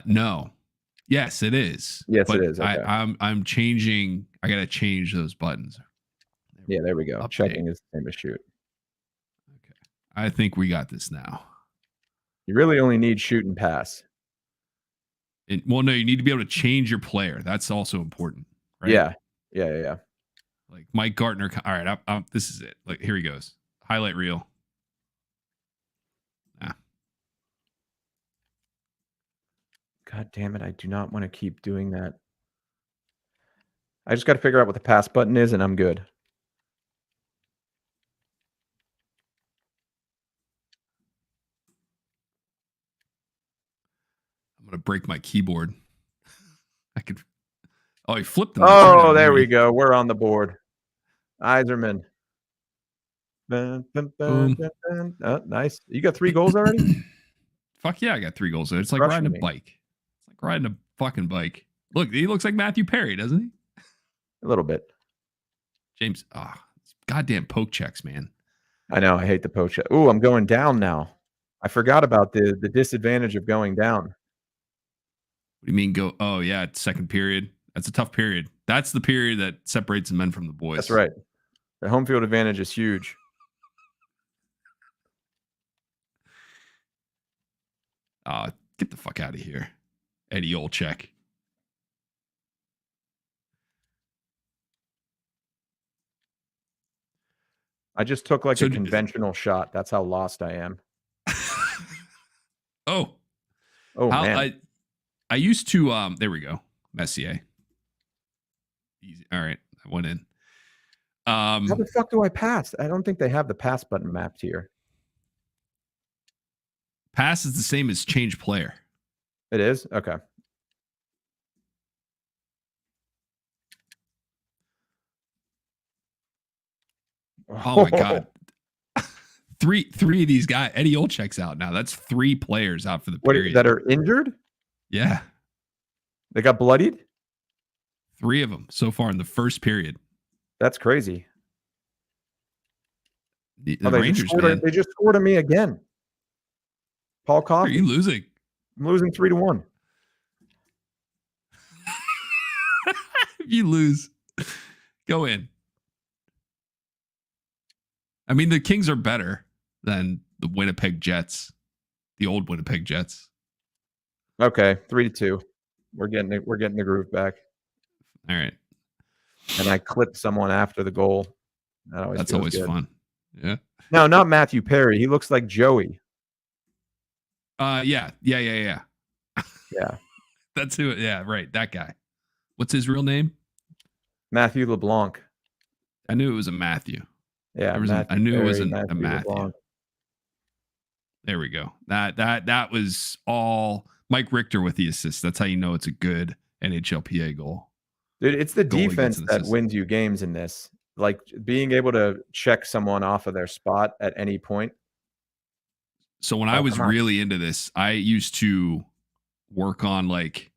No. Yes, it is. Yes, it is. Okay. I'm changing. I gotta change those buttons. Yeah, there we go. Update. Checking is the same as shoot. Okay. I think we got this now. You really only need shoot and pass. Well, no, you need to be able to change your player. That's also important, right? Yeah. Like Mike Gartner. All right, this is it. Like here he goes. Highlight reel. God damn it! I do not want to keep doing that. I just got to figure out what the pass button is, and I'm good. I'm gonna break my keyboard. I could. Oh, he flipped them. Oh, there we go. We're on the board. Iserman. Oh, nice. You got 3 goals already? Fuck yeah, I got 3 goals. It's like riding a bike. It's like riding a fucking bike. Look, he looks like Matthew Perry, doesn't he? A little bit. James, goddamn poke checks, man. I know. I hate the poke check. Ooh, I'm going down now. I forgot about the disadvantage of going down. What do you mean go? Oh, yeah, it's second period. That's a tough period. That's the period that separates the men from the boys. That's right. The home field advantage is huge. Get the fuck out of here. Eddie Olczyk. I just took like So a d- conventional shot. That's how lost I am. Oh, Oh how man. I used to there we go. Messier. Easy. All right. I went in. How the fuck do I pass? I don't think they have the pass button mapped here. Pass is the same as change player. It is? Okay. Oh my god. Three of these guys. Eddie Olczyk's out now. That's 3 players out for the What, period. that are injured? Yeah. They got bloodied? 3 of them so far in the first period. That's crazy. The Oh, they Rangers, just man. they just scored on me again. Paul Are Coffey. you losing? I'm losing 3-1. If you lose, go in. I mean, the Kings are better than the Winnipeg Jets, the old Winnipeg Jets. Okay, 3-2. We're getting the groove back. All right. And I clipped someone after the goal. That's feels always good. fun. Yeah. No, not Matthew Perry. He looks like Joey. Yeah. Yeah. That's who. Yeah, right. That guy. What's his real name? Matthew LeBlanc. I knew it was a Matthew. Yeah, I knew it was a Matthew Matthew. LeBlanc. There we go. That was all Mike Richter with the assist. That's how you know it's a good NHLPA goal. Dude, it's the Goal defense against an that assist. wins you games in this. Like being able to check someone off of their spot at any point. So when I was come on. really into this, I used to work on like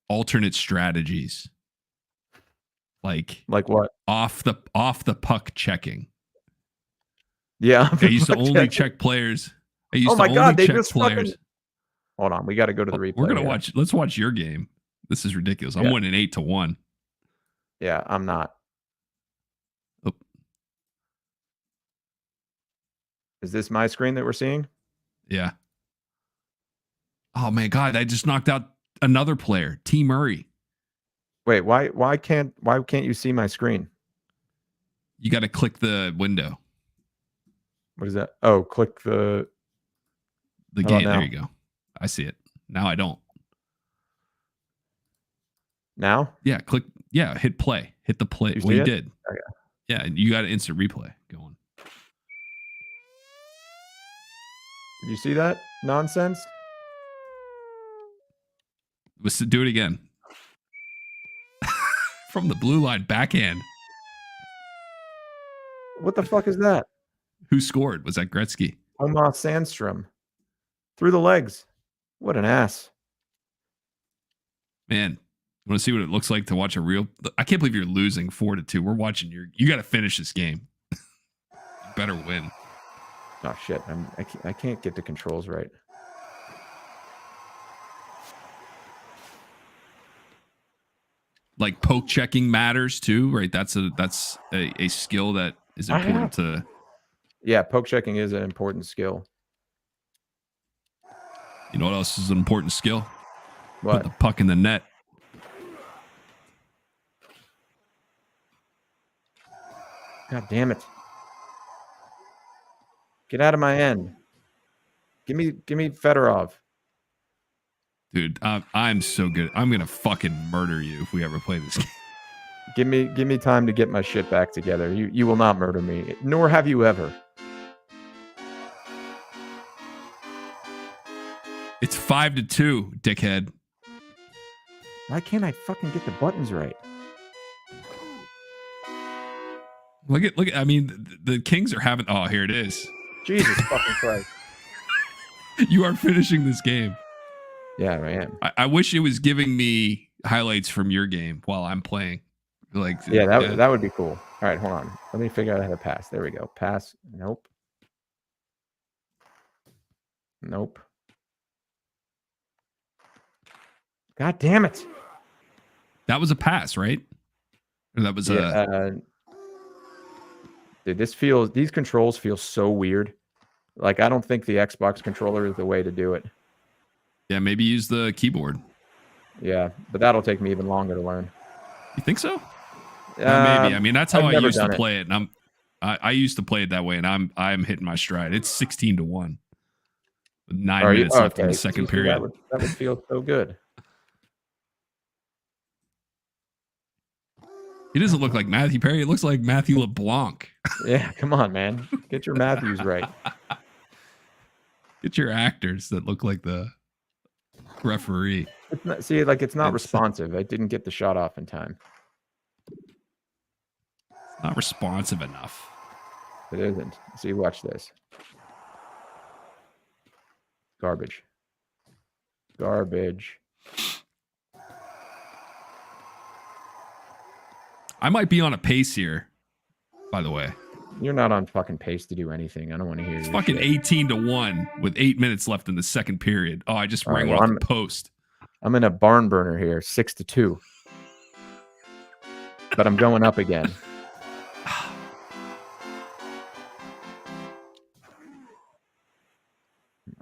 alternate strategies. Like what? off the puck checking. Yeah. I used to only check players. I used Oh my to God, only they check just players. fucking- Hold on, we got to go to the replay. We're gonna here. watch. Let's watch your game. This is ridiculous. I'm Yeah. winning 8-1. Yeah, I'm not. Oh. Is this my screen that we're seeing? Yeah. Oh man, God! I just knocked out another player, T. Murray. Wait, why can't you see my screen? You got to click the window, What is that? Oh, click the the How about game. There now? you go. I see it. Now I don't. now? Yeah, click. Yeah, hit play. Hit the play. You Well, see you it? did. Okay. Yeah, you got an instant replay going. Did you see that nonsense? Let's do it again. From the blue line, backhand. What the fuck is that? Who scored? Was that Gretzky? Tomas Sandstrom. Through the legs. What an ass. Man, want to see what it looks like to watch a real? I can't believe you're losing 4-2. We're watching you got to finish this game. You better win. Oh shit! I can't get the controls right. Like poke checking matters too, right? That's a skill that is important to. Yeah, poke checking is an important skill. You know what else is an important skill? What? Put the puck in the net. God damn it! Get out of my end. Give me Fedorov. Dude, I'm so good. I'm gonna fucking murder you if we ever play this game. Give me time to get my shit back together. You will not murder me, nor have you ever. It's 5-2, dickhead. Why can't I fucking get the buttons right? Look at. I mean, the Kings are having. Oh, here it is. Jesus fucking Christ! You are finishing this game. Yeah, I am. I wish it was giving me highlights from your game while I'm playing. Like, Yeah, that would be cool. All right, hold on. Let me figure out how to pass. There we go. Pass. Nope. Nope. God damn it. that was a pass, right? Or that was Dude, these controls feel so weird. Like, I don't think the Xbox controller is the way to do it. yeah. Maybe use the keyboard. Yeah, but that'll take me even longer to learn. You think so? Maybe. I mean, that's how I've I never used to done it. play it, and I used to play it that way, and I'm hitting my stride. It's 16-1. With 9 Are you? minutes left in Okay. the second See, period. that would feel so good. He doesn't look like Matthew Perry. It looks like Matthew LeBlanc. Yeah, come on, man. Get your Matthews right. Get your actors that look like the referee. It's not, see, like it's not It's- responsive. I didn't get the shot off in time. Not responsive enough. It isn't. See, watch this. Garbage. Garbage. I might be on a pace here, by the way. You're not on fucking pace to do anything. I don't want to hear It's your fucking shit. 18-1 with 8 minutes left in the second period. Oh, I just All right, rang well, off the post. I'm in a barn burner here, 6-2. But I'm going up again.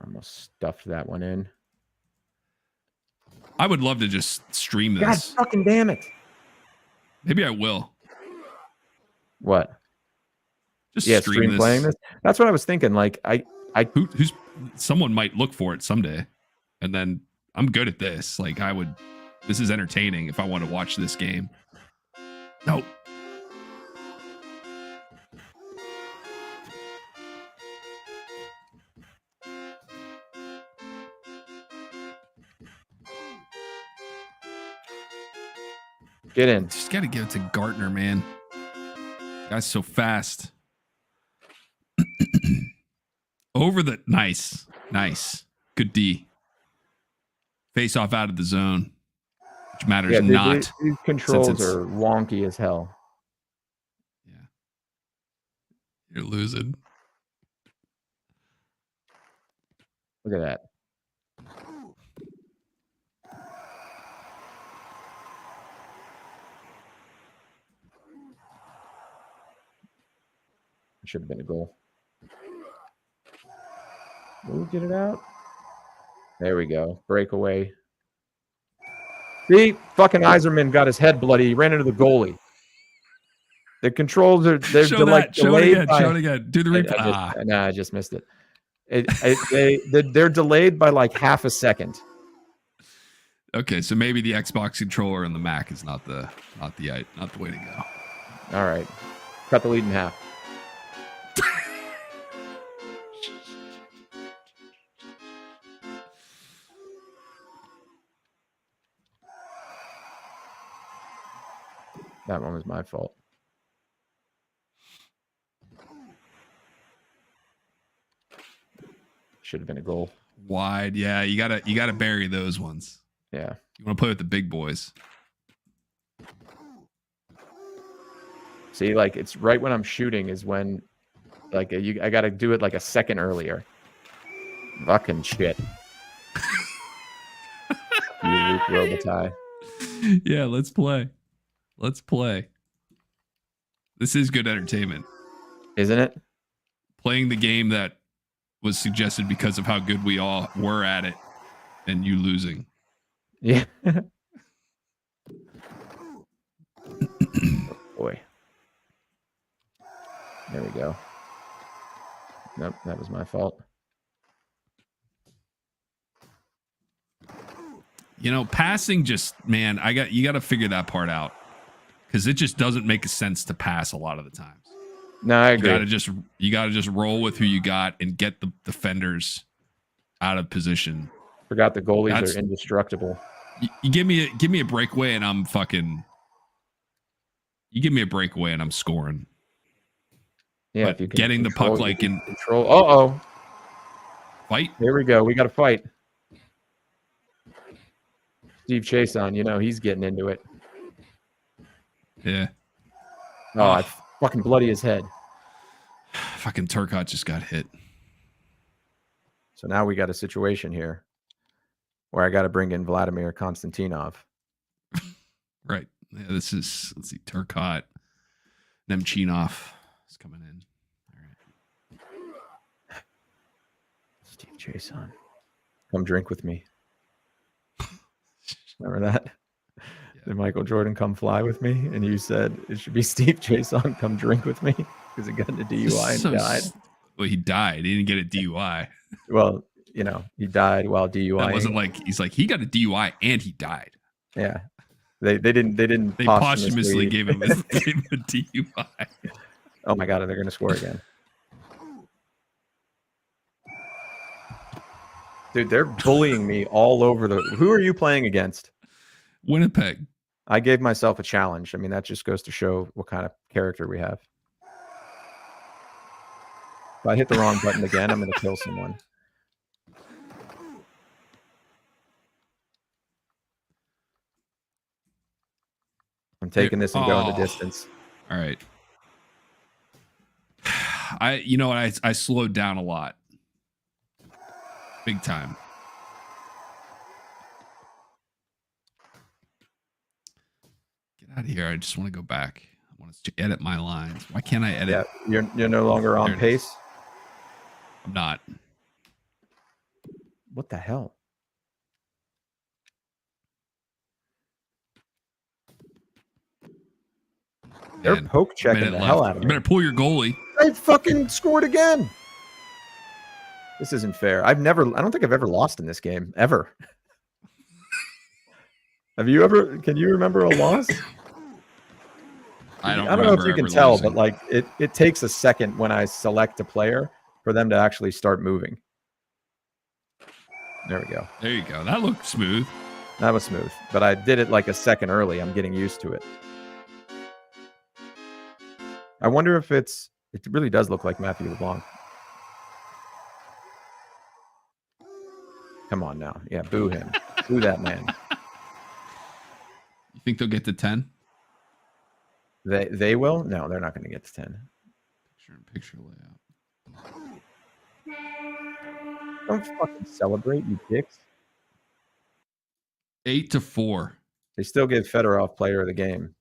Almost stuffed that one in. I would love to just stream God this. fucking damn it. Maybe I will. What? Just Yeah, stream stream this. playing this. That's what I was thinking. Like Who's someone might look for it someday, and then I'm good at this. Like this is entertaining if I want to watch this game. Nope. get in. Just got to give it to Gartner, man. Guy's so fast. Over the nice. Good D. Face off out of the zone, which matters Yeah, dude, not. these controls it's- are wonky as hell. Yeah, you're losing. Look at that. Should have been a goal. We'll get it out. There we go. Breakaway. See, fucking Iserman got his head bloody. He ran into the goalie. The controls are Show like that. Show it delayed again. by- Show it again. Do the replay. I just missed it. They're delayed by like half a second. Okay, so maybe the Xbox controller and the Mac is not the way to go. All right. Cut the lead in half. That one was my fault. Should have been a goal. Wide, yeah. You gotta bury those ones. Yeah. You want to play with the big boys. See, like it's right when I'm shooting is when, like, I got to do it like a second earlier. Fucking shit. You Luke Robitaille. Yeah, let's play. Let's play. This is good entertainment. Isn't it? Playing the game that was suggested because of how good we all were at it, and you losing. Yeah. Boy. There we go. Nope, that was my fault. You know, passing just, man, you got to figure that part out because it just doesn't make sense to pass a lot of the times. No, I You agree. gotta just roll with who you got and get the defenders out of position. Forgot the goalies That's- are indestructible. You give me a breakaway and I'm fucking. You give me a breakaway and I'm scoring. Yeah, But if you can getting the puck control- like in control. Uh-oh. fight. Here we go. We got to fight. Steve Chason, he's getting into it. Yeah. Oh, I fucking bloody his head. Fucking Turcotte just got hit. So now we got a situation here where I got to bring in Vladimir Konstantinov. Right. Yeah, let's see. Turcotte. Nemchinov is coming in. All right. Steve Chason. Come drink with me. Remember that? Yeah. Did Michael Jordan come fly with me? And you said it should be Steve Jason come drink with me because he got in a DUI and So died. Well, he died. He didn't get a DUI. Well, you know, he died while DUI. That wasn't like he's like he got a DUI and he died. Yeah, they didn't They posthumously gave him a DUI. Oh my god, they're gonna score again. Dude, they're bullying me all over the. Who are you playing against? Winnipeg. I gave myself a challenge. I mean, that just goes to show what kind of character we have. If I hit the wrong button again, I'm going to kill someone. I'm taking this and going the distance. All right. I slowed down a lot. Big time. Get out of here. I just want to go back. I want to edit my lines. Why can't I edit? Yeah, you're no longer on pace. I'm not. What the hell? They're Man, poke checking the hell out of me. You better pull your goalie. I fucking scored again. This isn't fair. I don't think I've ever lost in this game, ever. Have you ever? Can you remember a loss? I don't know if you can tell, but like it takes a second when I select a player for them to actually start moving. There we go. There you go. That looked smooth. That was smooth, but I did it like a second early. I'm getting used to it. I wonder if it really does look like Matthew LeBlanc. Come on now. Yeah, boo him. Boo that man. You think they'll get to 10? They will? No, they're not going to get to 10. Picture layout. Don't fucking celebrate, you dicks. 8-4. They still give Fedorov player of the game.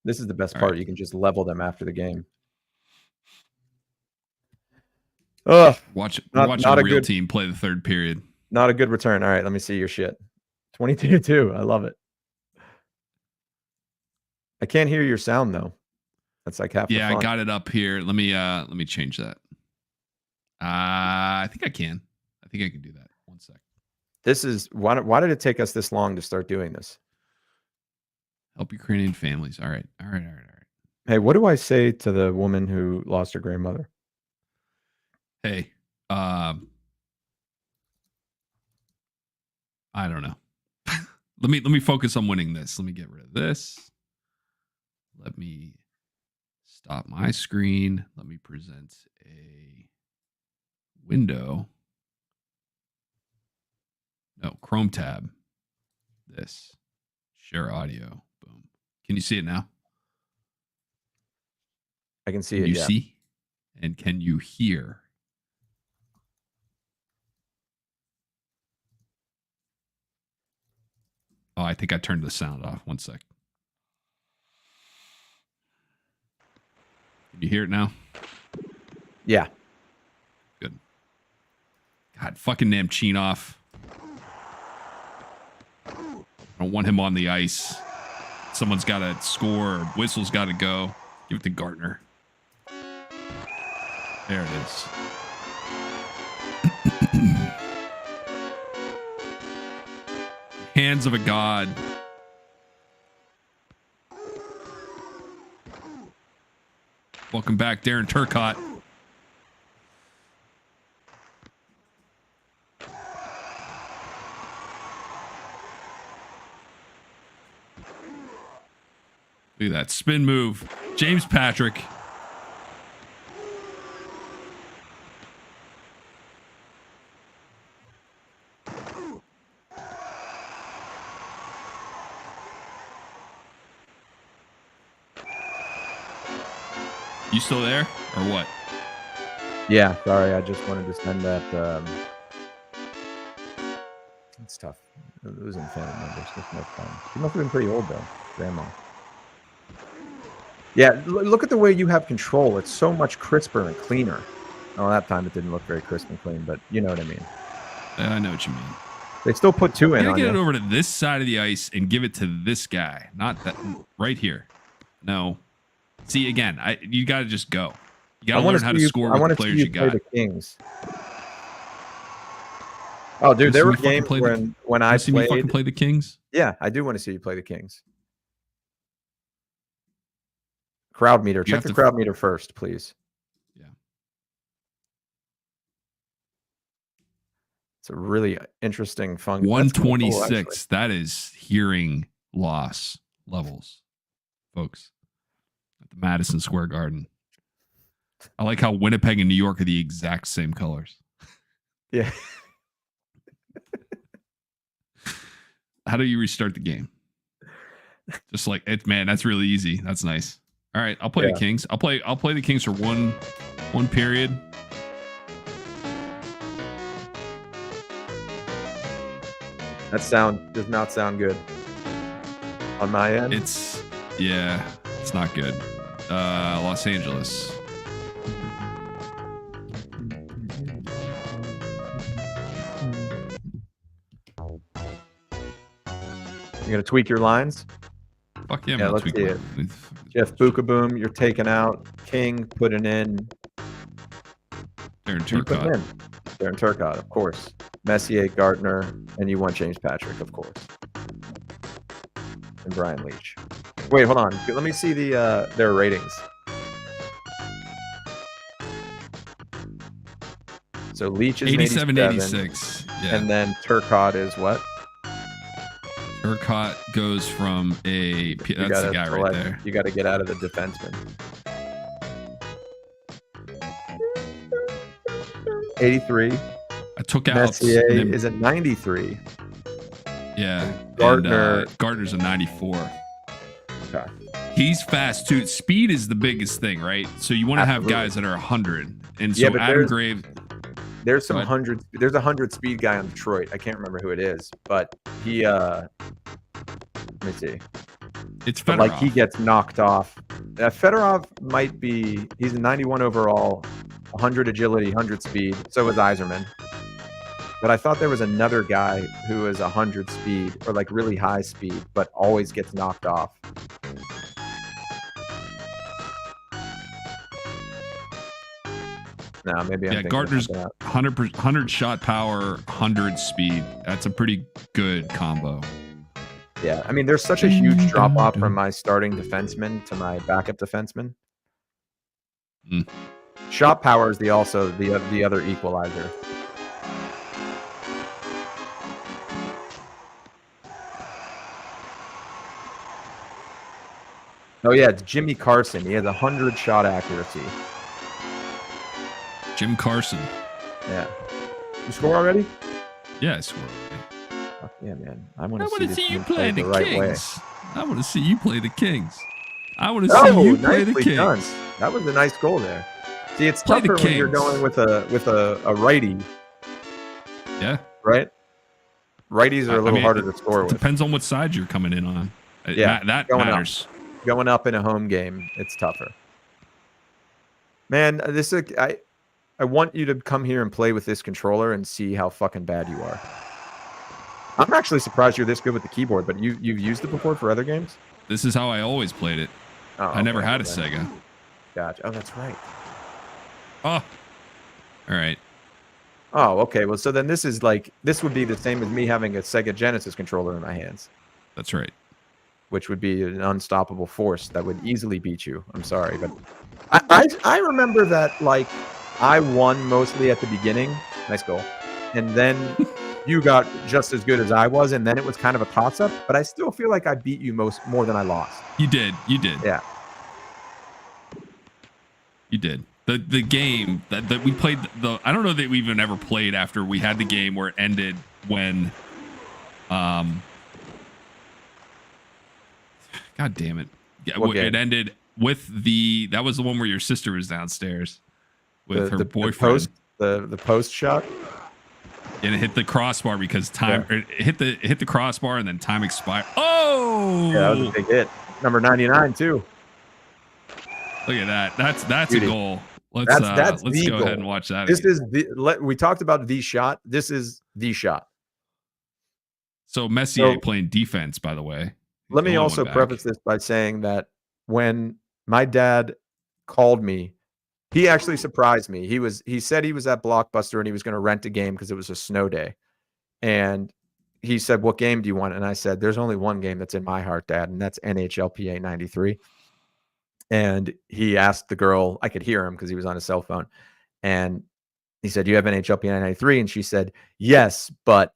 This is the best part. You can just level them after the game. Ugh. Watch a real team play the third period. Not a good return. All right, let me see your shit. 22-2. I love it. I can't hear your sound though. That's like half the fun. I got it up here. Let me change that. I think I can. I think I can do that. One sec. This is why did it take us this long to start doing this? Help Ukrainian families. All right. Hey, what do I say to the woman who lost her grandmother? Hey, I don't know. let me focus on winning this. Let me get rid of this. Let me stop my screen. Let me present a window. No, Chrome tab. This. Share audio. Boom. Can you see it now? I can see it. Can you see? And can you hear? Oh, I think I turned the sound off. One sec. Can you hear it now? Yeah. Good. God, fucking Nemchinov. I don't want him on the ice. Someone's got to score. Or whistle's got to go. Give it to Gartner. There it is. Hands of a god. Welcome back, Darren Turcotte. Look at that spin move. James Patrick. You still there or what? Yeah, sorry. I just wanted to send that. It's tough. Losing family members. That's no fun. She must have been pretty old though, grandma. Yeah, look at the way you have control. It's so much crisper and cleaner. Oh, that time it didn't look very crisp and clean, but you know what I mean. I know what you mean. They still put 2 You in gotta on get it you. over to this side of the ice and give it to this guy, not that right here. No. See, again, you got to just go. You got to learn how to score with the players you got. The Kings. Oh, dude, there were games when I see me fucking play the Kings. Yeah, I do want to see you play the Kings. Crowd meter. Check the crowd meter first, please. Yeah. It's a really interesting function. 126. That is hearing loss levels, folks, at the Madison Square Garden. I like how Winnipeg and New York are the exact same colors. Yeah. How do you restart the game? Just like it, man. That's really easy. That's nice. All right, I'll play the Kings. I'll play the Kings for one period. That sound does not sound good on my end. It's not good. Los Angeles. You gonna tweak your lines? Fuck yeah, let's see it. Jeff Bukaboom, you're taking out. King putting in. Darren Turcotte. Darren Turcotte, of course. Messier, Gardner, and you want James Patrick, of course. And Brian Leach. Wait, hold on. Let me see their ratings. So Leach is 87, 86. Yeah. And then Turcotte is what? Turcotte goes from that's the guy right there. You got to get out of the defenseman. 83. I took out Messier is at 93. Yeah. Gardner. And, Gardner's a 94. Okay. He's fast too. Speed is the biggest thing, right? So you want to have guys that are 100. And so Adam Graves. There's some 100. There's a 100 speed guy on Detroit. I can't remember who it is, but he. Let me see. It's Fedorov. But like he gets knocked off. Fedorov might be. He's a 91 overall, 100 agility, 100 speed. So is Yzerman. But I thought there was another guy who is 100 speed or like really high speed, but always gets knocked off. No, maybe I'm thinking Gardner's 100 shot power, 100 speed. That's a pretty good combo. Yeah, I mean, there's such a huge drop off from my starting defenseman to my backup defenseman. Shot power is the other equalizer. Oh yeah, it's Jimmy Carson. He has 100 shot accuracy. Jim Carson. Yeah. You score already? Yeah, I scored. Fuck yeah, man. I want to see you play the right Kings. Way. I want to see you play the Kings. I want to see you play the Kings. Done. That was a nice goal there. See, it's tougher when you're going with a righty. Yeah. Right? Righties are a little harder to score with. Depends on what side you're coming in on. Yeah, that matters. Going up in a home game, it's tougher. Man, I want you to come here and play with this controller and see how fucking bad you are. I'm actually surprised you're this good with the keyboard, but you've used it before for other games? This is how I always played it. Oh, I never had a Sega. Gotcha. Oh, that's right. Oh. All right. Oh, okay. Well, so then this would be the same as me having a Sega Genesis controller in my hands. That's right. Which would be an unstoppable force that would easily beat you. I'm sorry, but I remember that like I won mostly at the beginning. Nice goal. And then you got just as good as I was, and then it was kind of a toss-up, but I still feel like I beat you more than I lost. You did. Yeah. You did. The game that we played, I don't know that we even ever played after we had the game where it ended when God damn it. It ended with that was the one where your sister was downstairs with her boyfriend. The post shot. And it hit the crossbar because time it hit the crossbar and then time expired. Oh, yeah, that was a big hit. Number 99 too. Look at that. That's a goal. Let's go ahead and watch that. We talked about the shot. This is the shot. So Messier So- playing defense, by the way. Let The me only also one back. preface this by saying that when my dad called me, he actually surprised me. He said he was at Blockbuster and he was going to rent a game because it was a snow day. And he said, "What game do you want?" And I said, "There's only one game that's in my heart, Dad, and that's NHLPA 93." And he asked the girl, I could hear him because he was on his cell phone. And he said, "You have NHLPA 93?" And she said, "Yes, but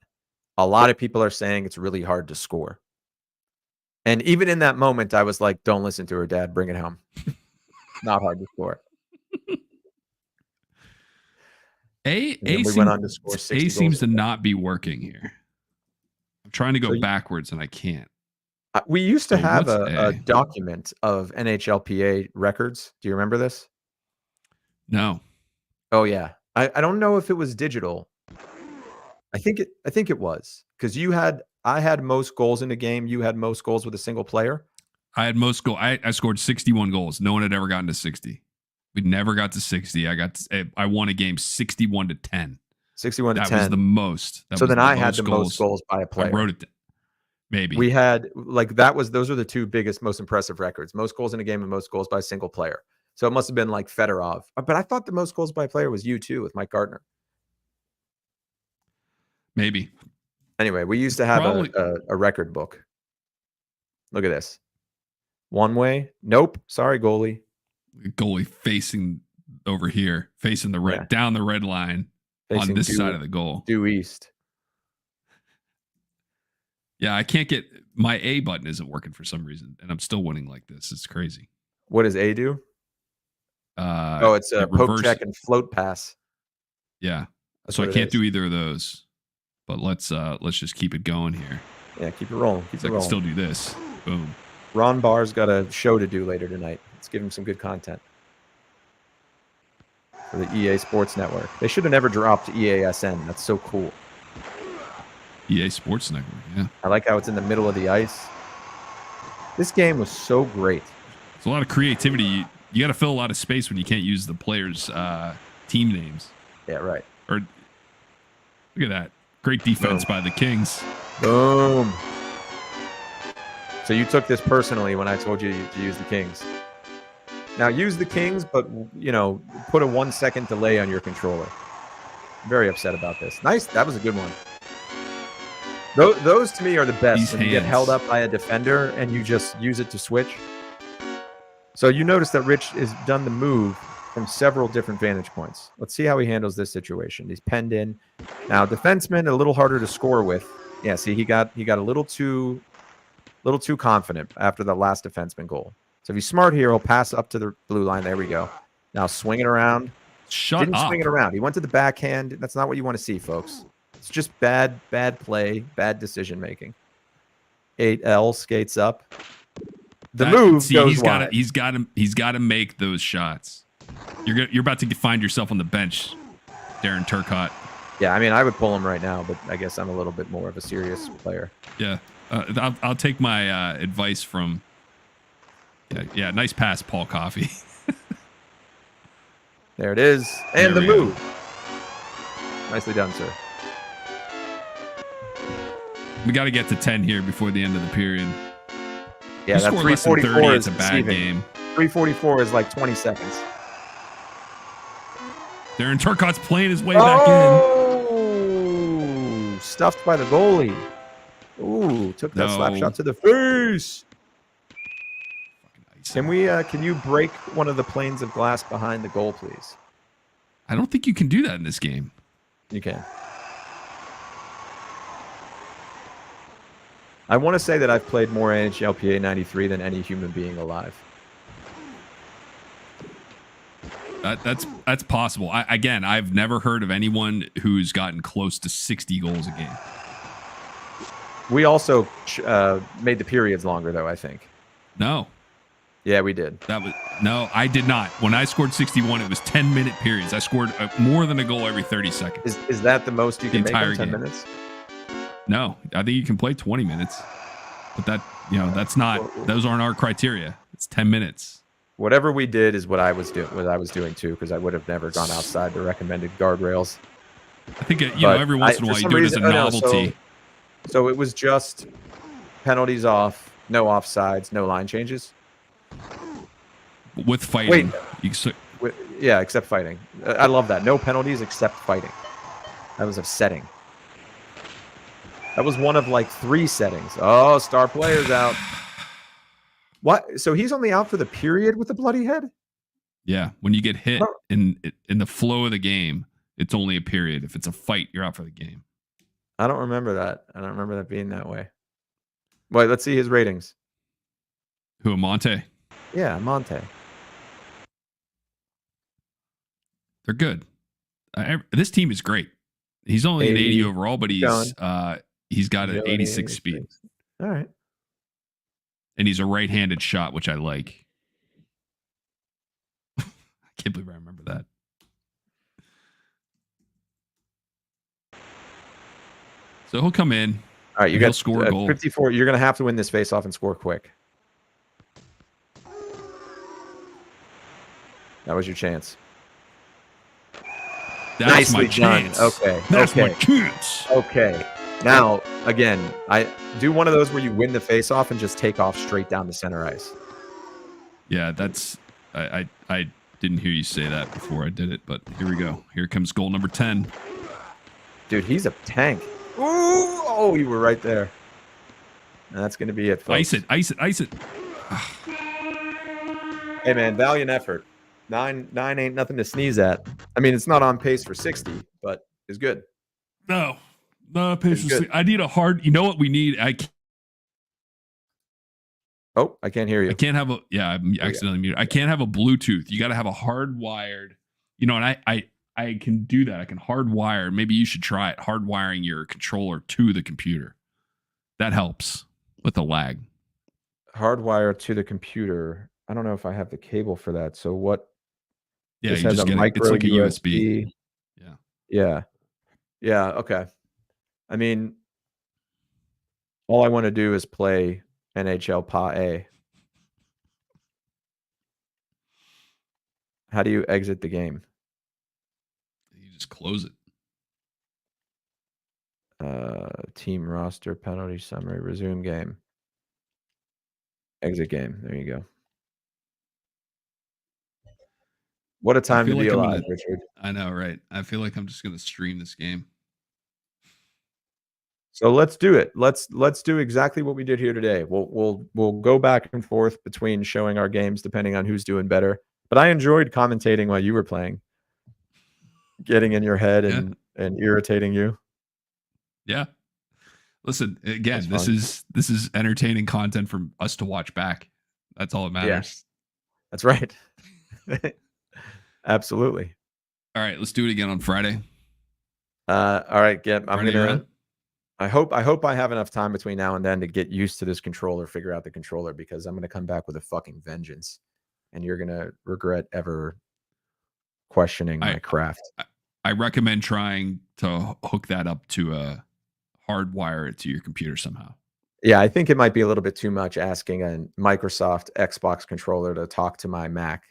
a lot of people are saying it's really hard to score." And even in that moment, I was like, "Don't listen to her, Dad. Bring it home." Not hard to score. And then we went on to score 60 A seems to goals. not be working here. I'm trying to go So you- backwards and I can't. We used to So have what's a A? document of NHLPA records. Do you remember this? No. Oh yeah. I don't know if it was digital. I think it was because I had most goals in a game. You had most goals with a single player. I had most goal. I scored 61 goals. No one had ever gotten to 60. We never got to 60. I won a game 61-10. 61 to That 10. was the most. That So was then the I had the most goals. goals by a I player. wrote it down. Maybe. We had those are the two biggest, most impressive records. Most goals in a game and most goals by a single player. So it must have been like Fedorov. But I thought the most goals by a player was you too with Mike Gardner. Maybe. Anyway, we used to have Probably- a record book. Look at this. One way. Nope. Sorry, goalie. Goalie facing over here, facing the red, Yeah. down the red line Facing on this due- side of the goal. due east. Yeah, I can't get my A button isn't working for some reason, and I'm still winning like this. It's crazy. What does A do? It's a it poke reverse- check and float pass. Yeah, That's so I what it can't is. do either of those. But let's just keep it going here. Yeah, keep it rolling. Keep So it I can rolling. still do this. Boom. Ron Barr's got a show to do later tonight. Let's give him some good content for the EA Sports Network. They should have never dropped EASN. That's so cool. EA Sports Network. Yeah, I like how it's in the middle of the ice. This game was so great. it's a lot of creativity. You got to fill a lot of space when you can't use the players' team names. Yeah, right. Or look at that. Great defense by the Kings. Boom. So you took this personally when I told you to use the Kings. Now use the Kings, but put a 1 second delay on your controller. Very upset about this. Nice. That was a good one. Those to me are the best. These When you get hands. held up by a defender and you just use it to switch. So you notice that Rich has done the move from several different vantage points. Let's see how he handles this situation. He's penned in. Now, defenseman, a little harder to score with. Yeah, see, he got a little too confident after the last defenseman goal. So if he's smart here, he'll pass up to the blue line. There we go. Now swing it around. Didn't swing it around. He went to the backhand. That's not what you want to see, folks. It's just bad play, bad decision making. 8L skates up. The move goes wide. He's got to make those shots. You're about to find yourself on the bench, Darren Turcotte. Yeah, I mean, I would pull him right now, but I guess I'm a little bit more of a serious player. Yeah, I'll take my advice from. Yeah, nice pass, Paul Coffey. There it is, and There the we go. move. Nicely done, sir. We got to get to 10 here before the end of the period. Yeah, You that score less than 344 30, is it's a bad deceiving. game. 344 is like 20 seconds. Darren Turcotte's playing his way back in. Oh, stuffed by the goalie. Ooh, took that slap No. shot to the face. Fucking ice. Can you break one of the planes of glass behind the goal, please? I don't think you can do that in this game. You can. I want to say that I've played more NHLPA 93 than any human being alive. That's possible. I've never heard of anyone who's gotten close to 60 goals a game. We also made the periods longer, though, I think. No, Yeah, we did. no, I did not. When I scored 61, it was 10-minute periods. I scored more than a goal every 30 seconds. Is that the most you can make entire in 10 game. minutes? No, I think you can play 20 minutes, but that's not. Those aren't our criteria. It's 10 minutes. Whatever we did is what I was doing. What I was doing too, because I would have never gone outside the recommended guardrails. I think But every once in a for while you some do it as a reason- oh, no, novelty. So it was just penalties off, no offsides, no line changes. With fighting. Yeah, except fighting. I love that. No penalties except fighting. That was upsetting. That was one of like 3 settings. Oh, star player's out. What? So he's only out for the period with the bloody head? Yeah, when you get hit Oh. in the flow of the game, it's only a period. If it's a fight, you're out for the game. I don't remember that. I don't remember that being that way. Wait, let's see his ratings. Who, Monte? Yeah, Monte. They're good. This team is great. He's only an 80 overall, but he's got an 86 speed. All right. And he's a right-handed shot, which I like. I can't believe I remember that. So he'll come in. All right, you He'll got score a goal. 54. You're going to have to win this face-off and score quick. That was your chance. That's Nicely my chance. done. Okay. That's my okay. chance. Okay. Now, again, I do one of those where you win the face-off and just take off straight down the center ice. Yeah, that's I didn't hear you say that before I did it, but here we go. Here comes goal number 10. Dude, he's a tank. Ooh, oh, you were right there. And that's going to be it, folks. Ice it. Hey, man, valiant effort. 9 ain't nothing to sneeze at. I mean, it's not on pace for 60, but it's good. No, It's good. I need a hard. You know what we need? Oh, I can't hear you. I can't have a. Yeah, I'm accidentally muted. I can't have a Bluetooth. You got to have a hardwired. You know, and I can do that. I can hardwire. Maybe you should try it. Hardwiring your controller to the computer. That helps with the lag. Hardwire to the computer. I don't know if I have the cable for that. So what? Yeah, This you has just a get micro it's like a USB. Yeah. Yeah. Okay. I mean, all I want to do is play NHL Pa A. How do you exit the game? You just close it. Team roster, penalty summary, resume game. Exit game. There you go. What a time to feel be like I'm alive, gonna- Richard. I know, right? I feel like I'm just going to stream this game. So let's do it. Let's do exactly what we did here today. We'll go back and forth between showing our games depending on who's doing better. But I enjoyed commentating while you were playing, getting in your head and irritating you. Yeah. Listen, again, That's this is entertaining content for us to watch back. That's all that matters. That's right. Absolutely. All right, let's do it again on Friday. All right, I'm Friday you're gonna. on? I hope I have enough time between now and then to get used to this controller, figure out the controller, because I'm gonna come back with a fucking vengeance, and you're gonna regret ever questioning my craft. I recommend trying to hook that up to hardwire it to your computer somehow. Yeah, I think it might be a little bit too much asking a Microsoft Xbox controller to talk to my Mac.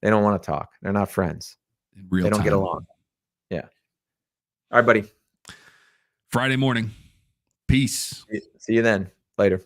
They don't want to talk. They're not friends. In real They don't get time. along. Yeah. All right, buddy. Friday morning. Peace. See you then. Later.